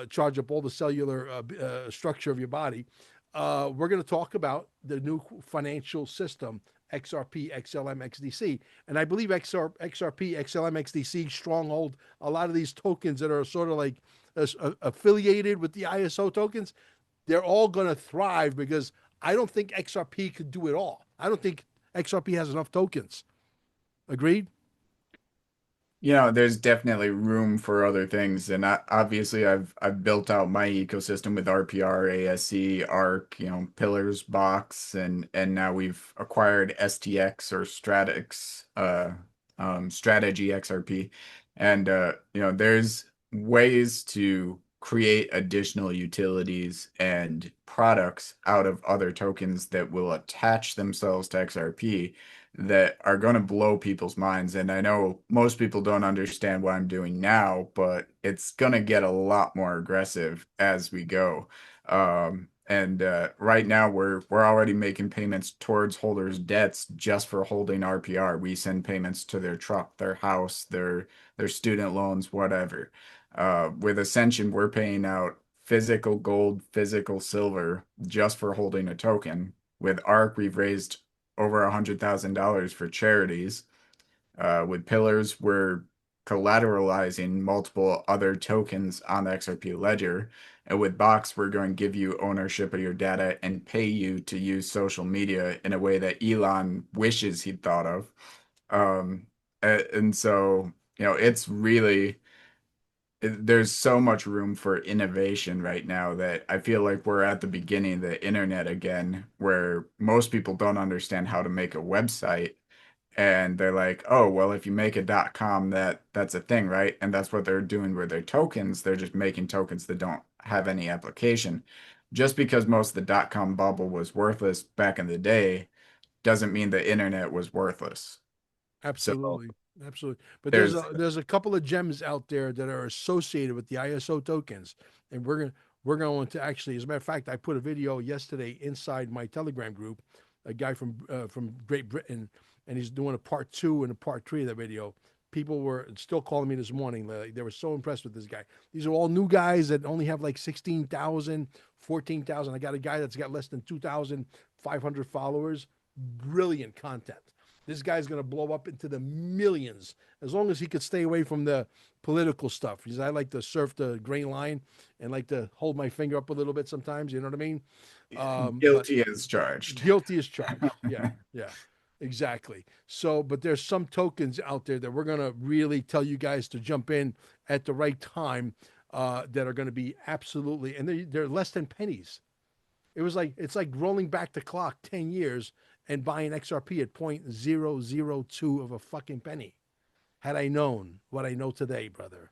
Charge up all the cellular structure of your body. We're going to talk about the new financial system, XRP, XLM, XDC. And I believe XRP, XLM, XDC stronghold a lot of these tokens that are sort of like affiliated with the ISO tokens. They're all going to thrive because I don't think XRP could do it all. I don't think XRP has enough tokens. Agreed? There's definitely room for other things, and obviously I've built out my ecosystem with RPR, ASC, ARC, Pillars, Box, and now we've acquired STX or Stratix, Strategy XRP, and there's ways to create additional utilities and products out of other tokens that will attach themselves to XRP that are going to blow people's minds. And I know most people don't understand what I'm doing now, but it's going to get a lot more aggressive as we go. And right now we're already making payments towards holders' debts just for holding RPR. We send payments to their truck, their house, their student loans, whatever. With Ascension, we're paying out physical gold, physical silver just for holding a token. With ARC, we've raised over $100,000 for charities. With Pillars, we're collateralizing multiple other tokens on the XRP ledger. And with Box, we're going to give you ownership of your data and pay you to use social media in a way that Elon wishes he'd thought of. And so, it's really, there's so much room for innovation right now that I feel like we're at the beginning of the internet again, where most people don't understand how to make a website. And they're like, oh, well, if you make a .com, that's a thing, right? And that's what they're doing with their tokens. They're just making tokens that don't have any application. Just because most of the .com bubble was worthless back in the day doesn't mean the internet was worthless. Absolutely. Absolutely. But There's there's a couple of gems out there that are associated with the ISO tokens. And we're going to actually, as a matter of fact, I put a video yesterday inside my Telegram group, a guy from Great Britain, and he's doing a part 2 and a part 3 of that video. People were still calling me this morning. They were so impressed with this guy. These are all new guys that only have like 16,000, 14,000. I got a guy that's got less than 2,500 followers. Brilliant content. This guy's going to blow up into the millions as long as he could stay away from the political stuff. Because I like to surf the grain line and like to hold my finger up a little bit sometimes. You know what I mean? guilty as charged. Guilty as charged. Yeah, yeah, exactly. So, but there's some tokens out there that we're going to really tell you guys to jump in at the right time that are going to be absolutely, and they're less than pennies. It's like rolling back the clock 10 years and buying XRP at 0.002 of a fucking penny. Had I known what I know today, brother.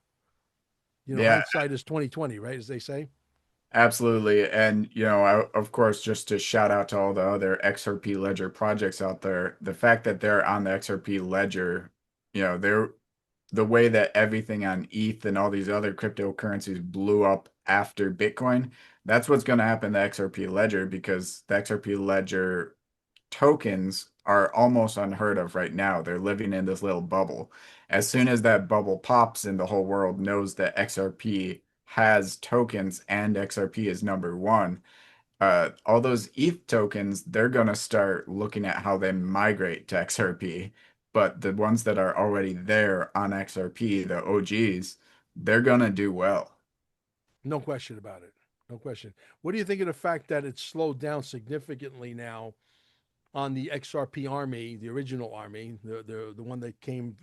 Yeah, hindsight is 2020, right? As they say. absolutely. And, of course, just to shout out to all the other XRP Ledger projects out there, the fact that they're on the XRP Ledger, they're the way that everything on ETH and all these other cryptocurrencies blew up after Bitcoin. That's what's going to happen to XRP Ledger, because the XRP Ledger tokens are almost unheard of right now. They're living in this little bubble. As soon as that bubble pops and the whole world knows that XRP has tokens and XRP is number one, all those ETH tokens, they're gonna start looking at how they migrate to XRP. But the ones that are already there on XRP, the OGs, they're gonna do well. No question about it. No question. What do you think of the fact that it's slowed down significantly now on the XRP army, the original army, the one that came,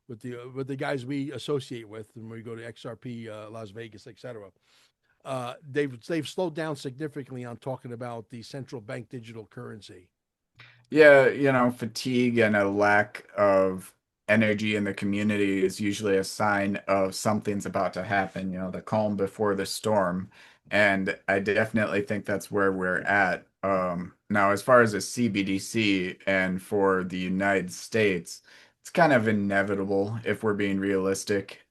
with the guys we associate with when we go to XRP, Las Vegas, etc. They've slowed down significantly on talking about the central bank digital currency. Yeah, fatigue and a lack of energy in the community is usually a sign of something's about to happen, the calm before the storm. And I definitely think that's where we're at. Now, as far as a CBDC and for the United States, it's kind of inevitable if we're being realistic.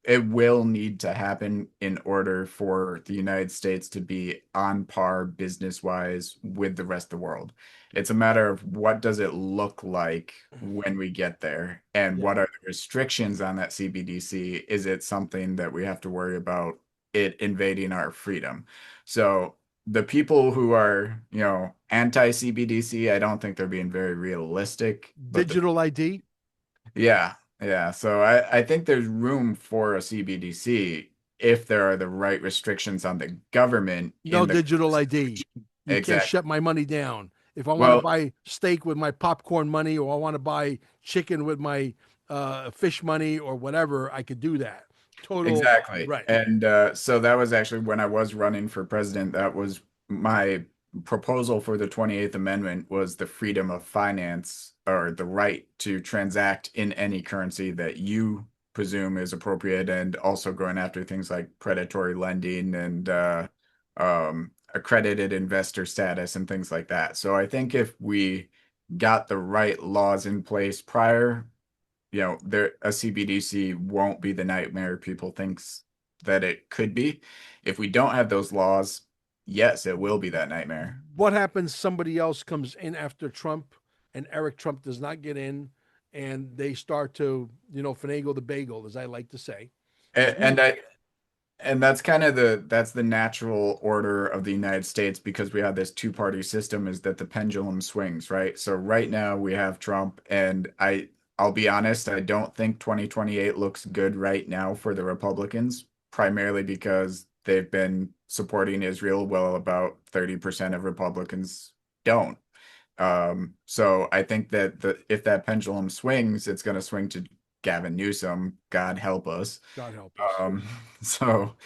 It will need to happen in order for the United States to be on par business wise with the rest of the world. It's a matter of what does it look like when we get there and Yeah. what are the restrictions on that CBDC? Is it something that we have to worry about it invading our freedom? So the people who are, anti CBDC, I don't think they're being very realistic, but Digital ID? yeah, yeah. So I think there's room for a CBDC if there are the right restrictions on the government No in the digital ID. You can't exactly. shut my money down. If I want to Well, buy steak with my popcorn money, or I want to buy chicken with my fish money, or whatever, I could do that. Total exactly. right. And so that was actually when I was running for president, that was my proposal for the 28th Amendment was the freedom of finance or the right to transact in any currency that you presume is appropriate and also going after things like predatory lending and accredited investor status and things like that. So I think if we got the right laws in place prior, there a CBDC won't be the nightmare people thinks that it could be. If we don't have those laws, yes, it will be that nightmare. What happens? Somebody else comes in after Trump, and Eric Trump does not get in, and they start to, finagle the bagel, as I like to say. And, Who? and that's kind of that's the natural order of the United States because we have this two-party system is that the pendulum swings, right? So right now we have Trump and I'll be honest, I don't think 2028 looks good right now for the Republicans, primarily because they've been supporting Israel while about 30% of Republicans don't. So I think that if that pendulum swings, it's going to swing to Gavin Newsom, God help us. God help us. Um, so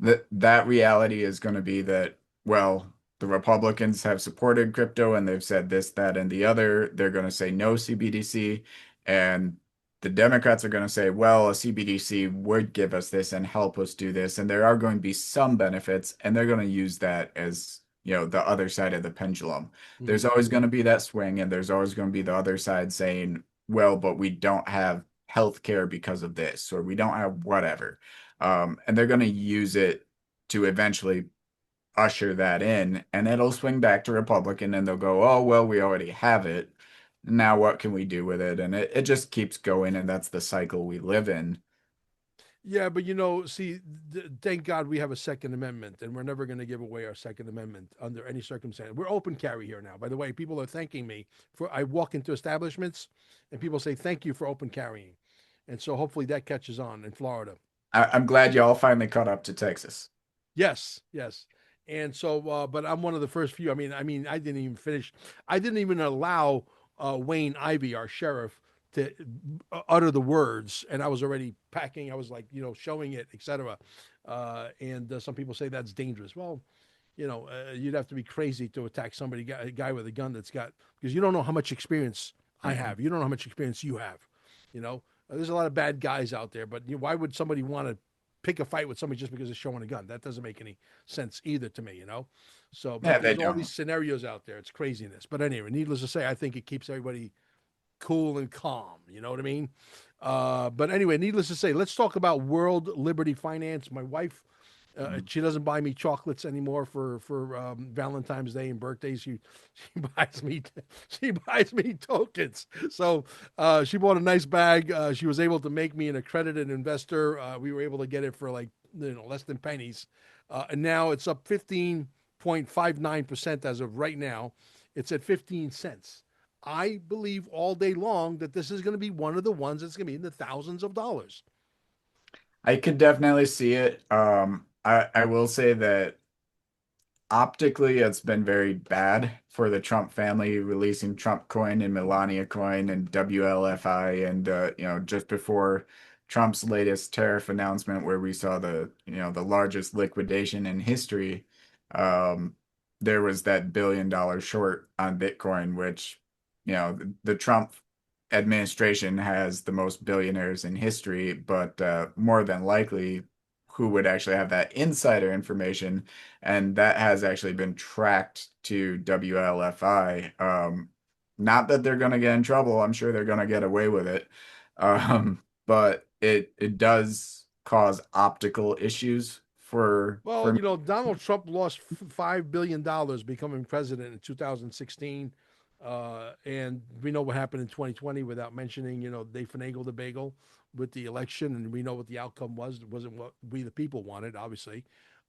that reality is going to be that, well, the Republicans have supported crypto and they've said this, that, and the other. They're going to say no CBDC. And the Democrats are going to say, well, a CBDC would give us this and help us do this. And there are going to be some benefits, and they're going to use that as, the other side of the pendulum. There's Mhm. always going to be that swing, and there's always going to be the other side saying, well, but we don't have health care because of this, or we don't have whatever. And they're going to use it to eventually usher that in, and it'll swing back to Republican, and they'll go, oh, well, we already have it. Now what can we do with it? And it just keeps going, and that's the cycle we live in. Yeah, but see, thank God we have a Second Amendment, and we're never going to give away our Second Amendment under any circumstance. We're open carry here now. By the way, people are thanking me for. I walk into establishments, and people say thank you for open carrying, and so hopefully that catches on in Florida. I'm glad y'all finally caught up to Texas. Yes, yes. And so, but I'm one of the first few. I didn't even finish. I didn't even allow Wayne Ivey, our sheriff, to utter the words, and I was already packing. I was like, showing it, etc. And some people say that's dangerous. Well, you'd have to be crazy to attack somebody, a guy with a gun that's got because you don't know how much experience I Yeah. have. You don't know how much experience you have. There's a lot of bad guys out there, but why would somebody want to pick a fight with somebody just because they're showing a gun? That doesn't make any sense either to me. So, Yeah, but they there's all don't. these scenarios out there. It's craziness. But anyway, needless to say, I think it keeps everybody cool and calm. You know what I mean? But anyway, needless to say, let's talk about World Liberty Finance. My wife She doesn't buy me chocolates anymore for Valentine's Day and birthdays. She buys me she buys me tokens. So she bought a nice bag. She was able to make me an accredited investor. We were able to get it for like less than pennies, and now it's up 15.59% as of right now. It's at 15 cents. I believe all day long that this is going to be one of the ones that's going to be in the thousands of dollars. I could definitely see it. I will say that optically it's been very bad for the Trump family releasing Trump coin and Melania coin and WLFI and just before Trump's latest tariff announcement where we saw the largest liquidation in history. um there was that $1 billion short on Bitcoin, which the Trump administration has the most billionaires in history, but more than likely who would actually have that insider information, and that has actually been tracked to WLFI. Not that they're going to get in trouble. I'm sure they're going to get away with it. But it does cause optical issues for Well, Donald Trump lost $5 billion becoming president in 2016, and we know what happened in 2020 without mentioning. They finagled the bagel with the election, and we know what the outcome was. It wasn't what we the people wanted, obviously.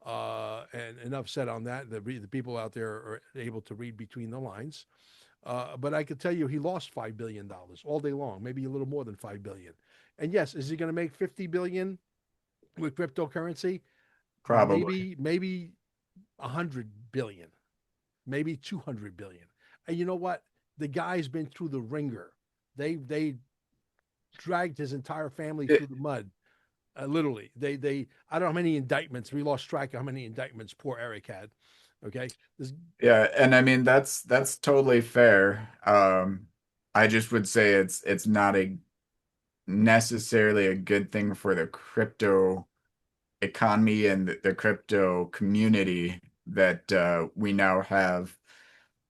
And enough said on that. The people out there are able to read between the lines. But I could tell you, he lost $5 billion all day long, maybe a little more than 5 billion. And yes, is he going to make 50 billion with cryptocurrency? probably. Maybe 100 billion, maybe 200 billion. And you know what? The guy's been through the ringer. They dragged his entire family through the mud. Literally, they I don't know how many indictments. We lost track of how many indictments poor Eric had. Okay, this Yeah, and I mean that's totally fair. I just would say it's not a necessarily a good thing for the crypto economy and the crypto community that we now have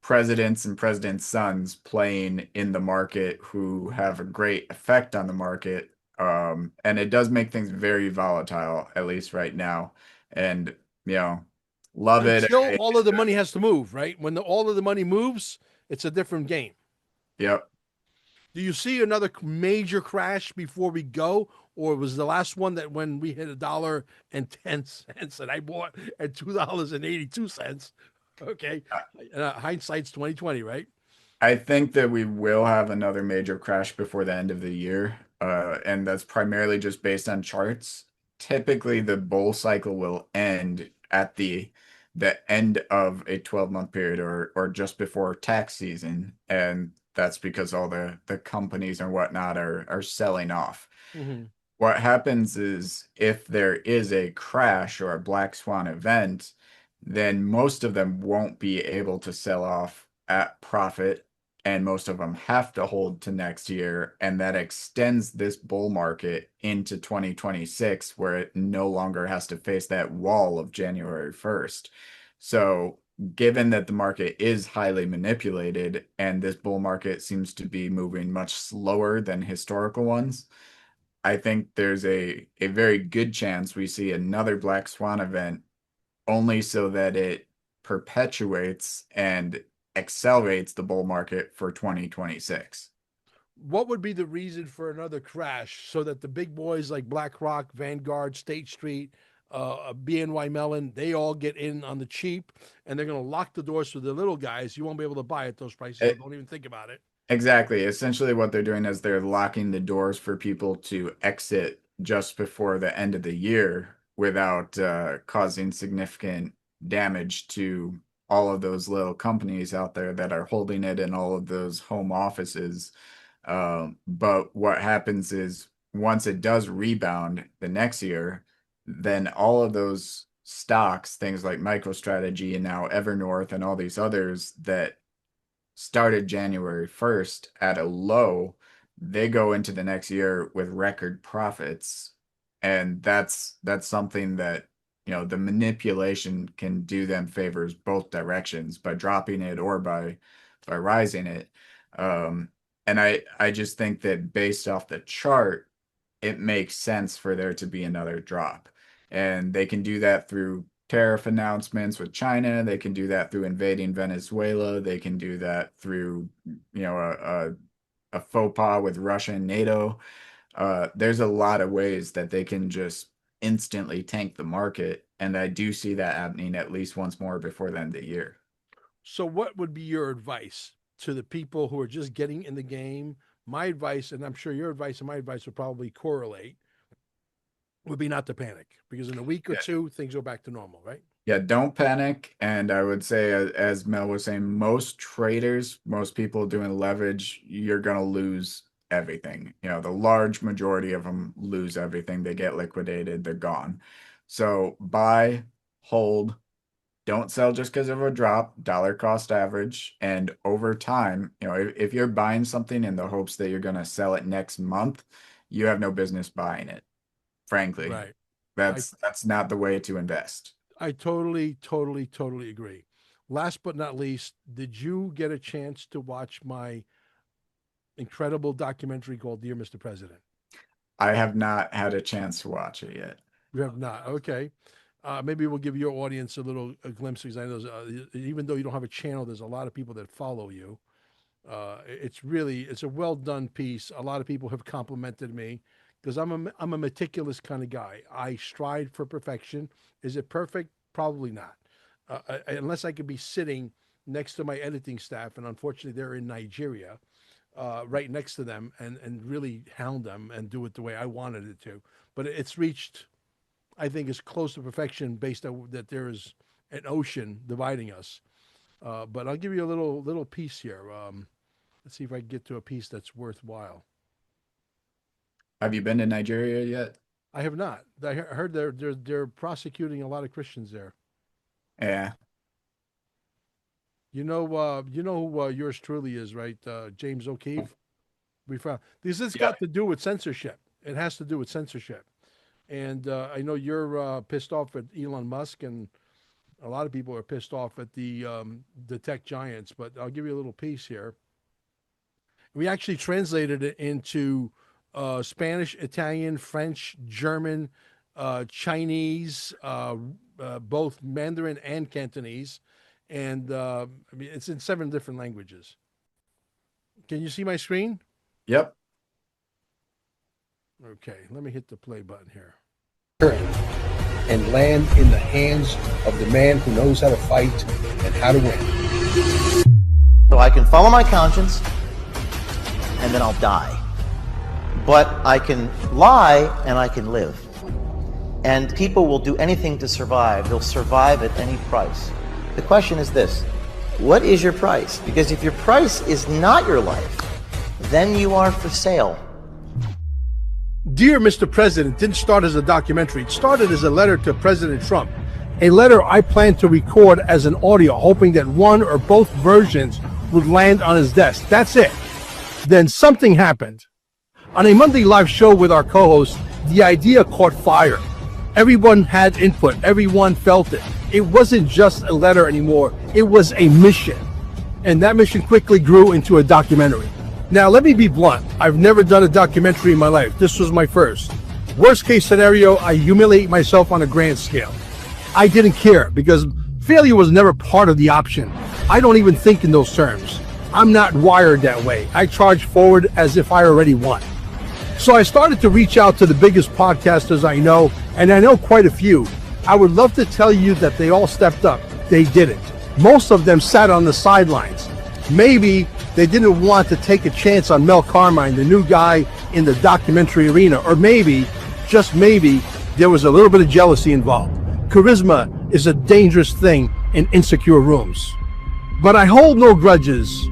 presidents and presidents' sons playing in the market who have a great effect on the market. And it does make things very volatile, at least right now. And, you know, love it. until all of the money has to move, right? When all of the money moves, it's a different game. Yep. Do you see another major crash before we go, or was the last one that when we hit $1.10 and I bought at $2.82? Okay, hindsight's 2020, right? I think that we will have another major crash before the end of the year, and that's primarily just based on charts. Typically, the bull cycle will end at the end of a 12-month period or just before tax season, and that's because all the companies and whatnot are selling off. Mm-hmm. What happens is if there is a crash or a black swan event, then most of them won't be able to sell off at profit, and most of them have to hold to next year, and that extends this bull market into 2026 where it no longer has to face that wall of January 1st. So given that the market is highly manipulated and this bull market seems to be moving much slower than historical ones, I think there's a very good chance we see another black swan event, only so that it perpetuates and accelerates the bull market for 2026. What would be the reason for another crash so that the big boys like BlackRock, Vanguard, State Street, BNY Mellon, they all get in on the cheap, and they're going to lock the doors for the little guys? You won't be able to buy at those prices, so It, don't even think about it. exactly. Essentially, what they're doing is they're locking the doors for people to exit just before the end of the year without causing significant damage to all of those little companies out there that are holding it in all of those home offices. But what happens is once it does rebound the next year, then all of those stocks, things like MicroStrategy and now Evernorth and all these others that started January 1st at a low, they go into the next year with record profits. And that's something that, the manipulation can do them favors both directions by dropping it or by rising it. Um, and I just think that based off the chart, it makes sense for there to be another drop. And they can do that through tariff announcements with China. They can do that through invading Venezuela. They can do that through, a faux pas with Russia and NATO. There's a lot of ways that they can just instantly tank the market. And I do see that happening at least once more before the end of the year. So what would be your advice to the people who are just getting in the game? My advice, and I'm sure your advice and my advice would probably correlate, would be not to panic, because in a week or two, things go back to normal, right? Yeah, don't panic. And I would say, as Mel was saying, most traders, most people doing leverage, you're going to lose everything. The large majority of them lose everything. They get liquidated, they're gone. So buy, hold, don't sell just because of a drop, dollar cost average. And over time, if you're buying something in the hopes that you're going to sell it next month, you have no business buying it. Frankly, Right. That's not the way to invest. I totally agree. Last but not least, did you get a chance to watch my incredible documentary called Dear Mr. President? I have not had a chance to watch it yet. You have not? Okay. Maybe we'll give your audience a glimpse, because I know even though you don't have a channel, there's a lot of people that follow you. It's a well done piece. A lot of people have complimented me, because I'm a meticulous kind of guy. I strive for perfection. Is it perfect? Probably not. Unless I could be sitting next to my editing staff, and unfortunately they're in Nigeria, right next to them, and really hound them and do it the way I wanted it to. But it's reached, I think, as close to perfection based on that there is an ocean dividing us. But I'll give you a little piece here. Let's see if I can get to a piece that's worthwhile. Have you been to Nigeria yet? I have not. I heard they're prosecuting a lot of Christians there. Yeah. You know who yours truly is, right? James O'Keefe. We found this has got to do with censorship. It has to do with censorship. And I know you're pissed off at Elon Musk, and a lot of people are pissed off at the tech giants. But I'll give you a little piece here. We actually translated it into Spanish, Italian, French, German, Chinese, both Mandarin and Cantonese. And it's in 7 different languages. Can you see my screen? Yep. Okay, let me hit the play button here. And land in the hands of the man who knows how to fight and how to win. So I can follow my conscience, and then I'll die. But I can lie, and I can live. And people will do anything to survive. They'll survive at any price. The question is this: what is your price? Because if your price is not your life, then you are for sale. Dear Mr. President didn't start as a documentary. It started as a letter to President Trump. A letter I planned to record as an audio, hoping that one or both versions would land on his desk. That's it. Then something happened. On a Monday live show with our co-host, the idea caught fire. Everyone had input. Everyone felt it. It wasn't just a letter anymore. It was a mission. And that mission quickly grew into a documentary. Now, let me be blunt. I've never done a documentary in my life. This was my first. Worst case scenario, I humiliate myself on a grand scale. I didn't care, because failure was never part of the option. I don't even think in those terms. I'm not wired that way. I charge forward as if I already won. So I started to reach out to the biggest podcasters I know, and I know quite a few. I would love to tell you that they all stepped up. They didn't. Most of them sat on the sidelines. Maybe they didn't want to take a chance on Mel Carmine, the new guy in the documentary arena. Or maybe, just maybe, there was a little bit of jealousy involved. Charisma is a dangerous thing in insecure rooms. But I hold no grudges.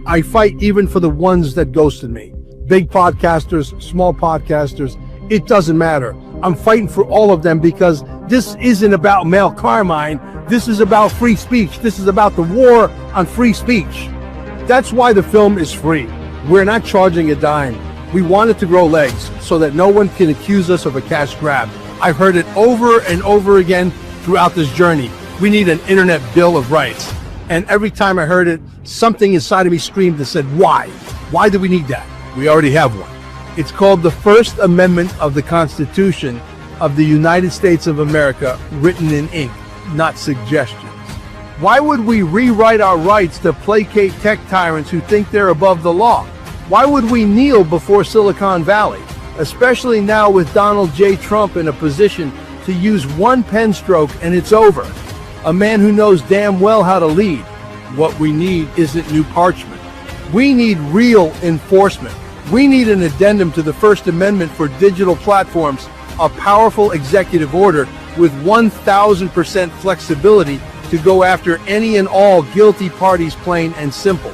I fight even for the ones that ghosted me. Big podcasters, small podcasters, it doesn't matter. I'm fighting for all of them, because this isn't about Mel Carmine. This is about free speech. This is about the war on free speech. That's why the film is free. We're not charging a dime. We want it to grow legs so that no one can accuse us of a cash grab. I've heard it over and over again throughout this journey. We need an internet bill of rights. And every time I heard it, something inside of me screamed and said, why? Why do we need that? We already have one. It's called the First Amendment of the Constitution, of the United States of America written in ink, not suggestions. Why would we rewrite our rights to placate tech tyrants who think they're above the law? Why would we kneel before Silicon Valley, especially now with Donald J. Trump in a position to use one pen stroke and it's over? A man who knows damn well how to lead. What we need isn't new parchment. We need real enforcement. We need an addendum to the First Amendment for digital platforms, a powerful executive order with 1,000% flexibility to go after any and all guilty parties, plain and simple.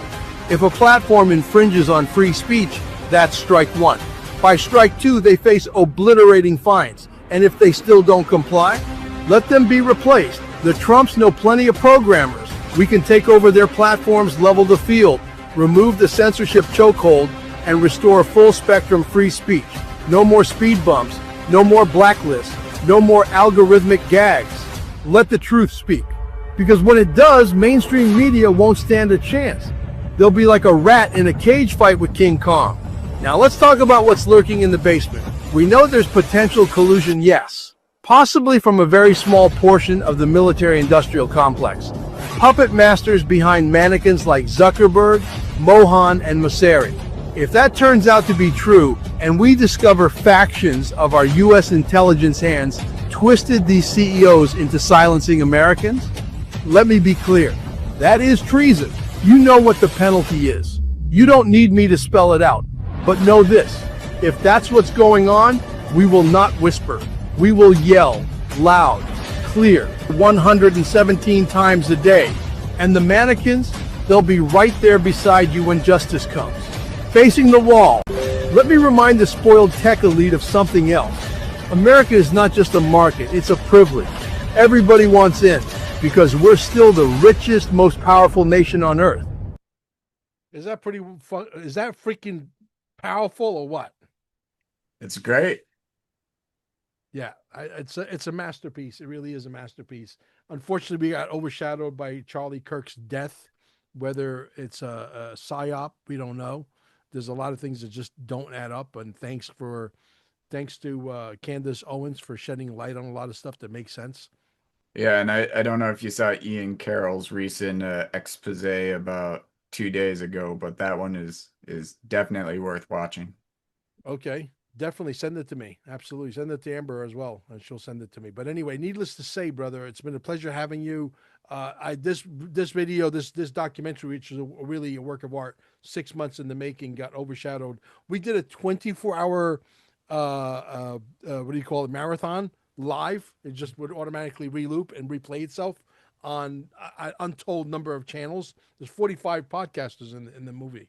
If a platform infringes on free speech, that's strike one. By strike two, they face obliterating fines. And if they still don't comply, let them be replaced. The Trumps know plenty of programmers. We can take over their platforms, level the field, remove the censorship chokehold, and restore full spectrum free speech. No more speed bumps, no more blacklists, no more algorithmic gags. Let the truth speak. Because when it does, mainstream media won't stand a chance. They'll be like a rat in a cage fight with King Kong. Now let's talk about what's lurking in the basement. We know there's potential collusion, yes. Possibly from a very small portion of the military-industrial complex. Puppet masters behind mannequins like Zuckerberg, Mohan, and Mosseri. If that turns out to be true, and we discover factions of our U.S. intelligence hands twisted these CEOs into silencing Americans, let me be clear, that is treason. You know what the penalty is. You don't need me to spell it out. But know this, if that's what's going on, we will not whisper. We will yell, loud, clear, 117 times a day. And the mannequins, they'll be right there beside you when justice comes. Facing the wall, let me remind the spoiled tech elite of something else. America is not just a market, it's a privilege. Everybody wants in, because we're still the richest, most powerful nation on earth. Is that pretty fun? Is that freaking powerful or what? It's great. Yeah, it's a masterpiece. It really is a masterpiece. Unfortunately, we got overshadowed by Charlie Kirk's death. Whether it's a psyop, we don't know. There's a lot of things that just don't add up. And thanks to Candace Owens for shedding light on a lot of stuff that makes sense. Yeah, and I don't know if you saw Ian Carroll's recent expose about 2 days ago, but that one is definitely worth watching. Okay. Definitely send it to me. Absolutely. Send it to Amber as well, and she'll send it to me. But anyway, needless to say, brother, it's been a pleasure having you. This video, this documentary, which is really a work of art, 6 months in the making, got overshadowed. We did a 24-hour, what do you call it, marathon live. It just would automatically reloop and replay itself on an untold number of channels. There's 45 podcasters in the movie.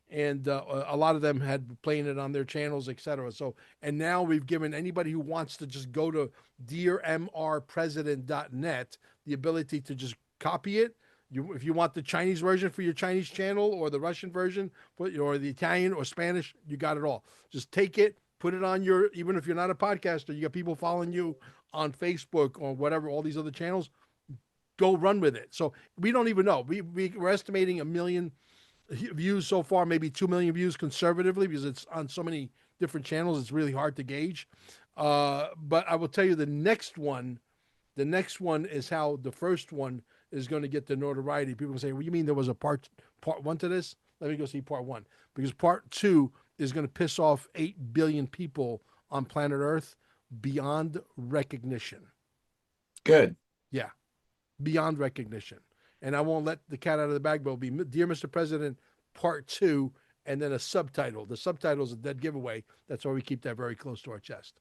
And a lot of them had playing it on their channels, etc. So, and now we've given anybody who wants to just go to dearmrpresident.net the ability to just copy it. If you want the Chinese version for your Chinese channel, or the Russian version, or the Italian or Spanish, you got it all. Just take it, put it on your, even if you're not a podcaster, you got people following you on Facebook or whatever, all these other channels, go run with it. So we don't even know. We're estimating 1 million views so far, maybe 2 million views conservatively, because it's on so many different channels. It's really hard to gauge. But I will tell you the next one is how the first one is going to get the notoriety. People say, well, you mean there was a part one to this? Let me go see part one, because part two is going to piss off 8 billion people on planet Earth beyond recognition. Good. Yeah. Beyond recognition. And I won't let the cat out of the bag, but it'll be Dear Mr. President, Part 2, and then a subtitle. The subtitle is a dead giveaway. That's why we keep that very close to our chest.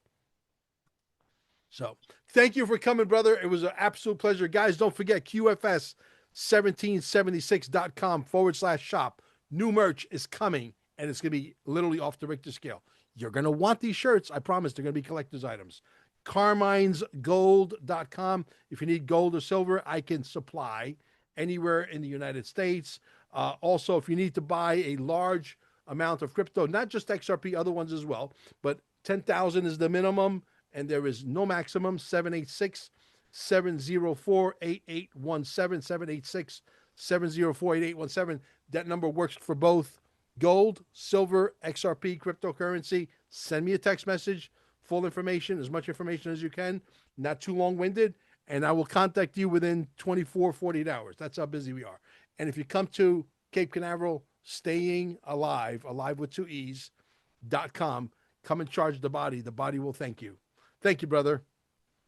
So thank you for coming, brother. It was an absolute pleasure. Guys, don't forget QFS1776.com/shop. New merch is coming, and it's going to be literally off the Richter scale. You're going to want these shirts. I promise they're going to be collector's items. Carmine'sGold.com. If you need gold or silver, I can supply anywhere in the United States. Also, if you need to buy a large amount of crypto, not just XRP, other ones as well, but 10,000 is the minimum, and there is no maximum. 786-704-8817, 786-704-8817. That number works for both gold, silver, XRP, cryptocurrency. Send me a text message, full information, as much information as you can, not too long-winded, and I will contact you within 24, 48 hours. That's how busy we are. And if you come to Cape Canaveral, staying alive with 2 E's.com, come and charge the body. The body will thank you. Thank you, brother.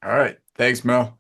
All right. Thanks, Mo.